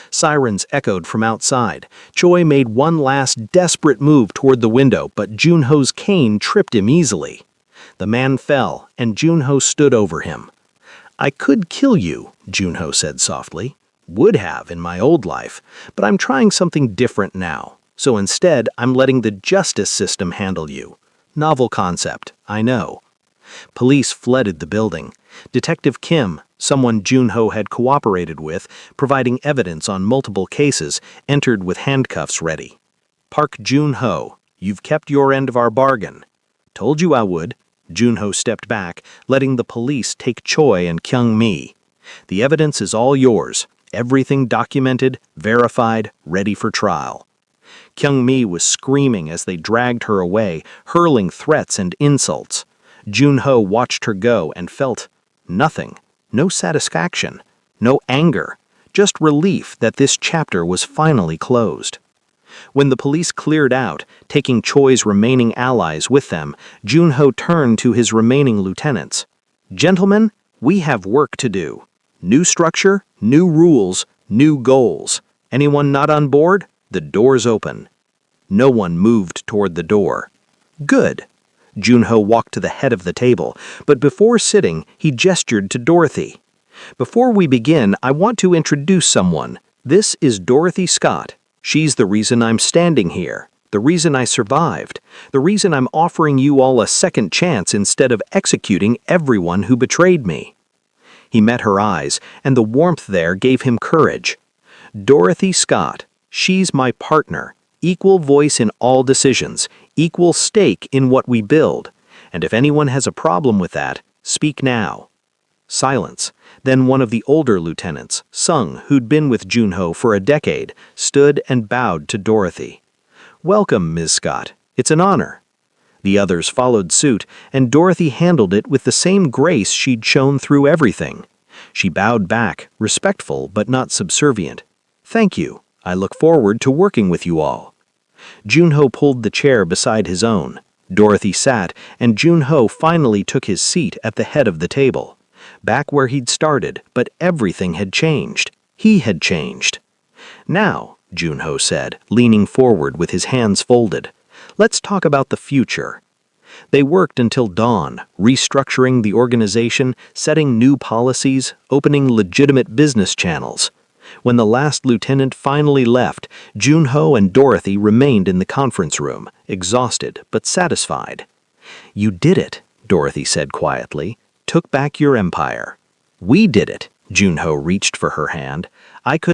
Speaker 2: Sirens echoed from outside. Choi made one last desperate move toward the window, but Junho's cane tripped him easily. The man fell, and Junho stood over him. "I could kill you," Junho said softly. "Would have in my old life, but I'm trying something different now. So instead, I'm letting the justice system handle you. Novel concept, I know." Police flooded the building. Detective Kim, someone Junho had cooperated with, providing evidence on multiple cases, entered with handcuffs ready. "Park Junho, you've kept your end of our bargain." "Told you I would." Junho stepped back, letting the police take Choi and Kyung-mi. "The evidence is all yours. Everything documented, verified, ready for trial." Kyung-mi was screaming as they dragged her away, hurling threats and insults. Junho watched her go and felt nothing, no satisfaction,
Speaker 1: no anger, just relief that this chapter was finally closed. When the police cleared out, taking Choi's remaining allies with them, Junho turned to his remaining lieutenants. "Gentlemen, we have work to do. New structure, new rules, new goals. Anyone not on board? The door's open." No one moved toward the door. "Good." Junho walked to the head of the table, but before sitting, he gestured to Dorothy. "Before we begin, I want to introduce someone. This is Dorothy Scott. She's the reason I'm standing here, the reason I survived, the reason I'm offering you all a second chance instead of executing everyone who betrayed me." He met her eyes, and the warmth there gave him courage. "Dorothy Scott, she's my partner, equal voice in all decisions, equal stake in what we build, and if anyone has a problem with that, speak now." Silence. Then one of the older lieutenants, Sung, who'd been with Junho for a decade, stood and bowed to Dorothy. "Welcome, Ms. Scott. It's an honor." The others followed suit, and Dorothy handled it with the same grace she'd shown through everything. She bowed back, respectful but not subservient. "Thank you. I look forward to working with you all." Junho pulled the chair beside his own. Dorothy sat, and Junho finally took his seat at the head of the table. Back where he'd started, but everything had changed. He had changed. "Now," Junho said, leaning forward with his hands folded, "let's talk about the future." They worked until dawn, restructuring the organization, setting new policies, opening legitimate business channels. When the last lieutenant finally left, Junho and Dorothy remained in the conference room, exhausted but satisfied. "You did it," Dorothy said quietly. "Took back your empire." "We did it." Junho reached for her hand. "I could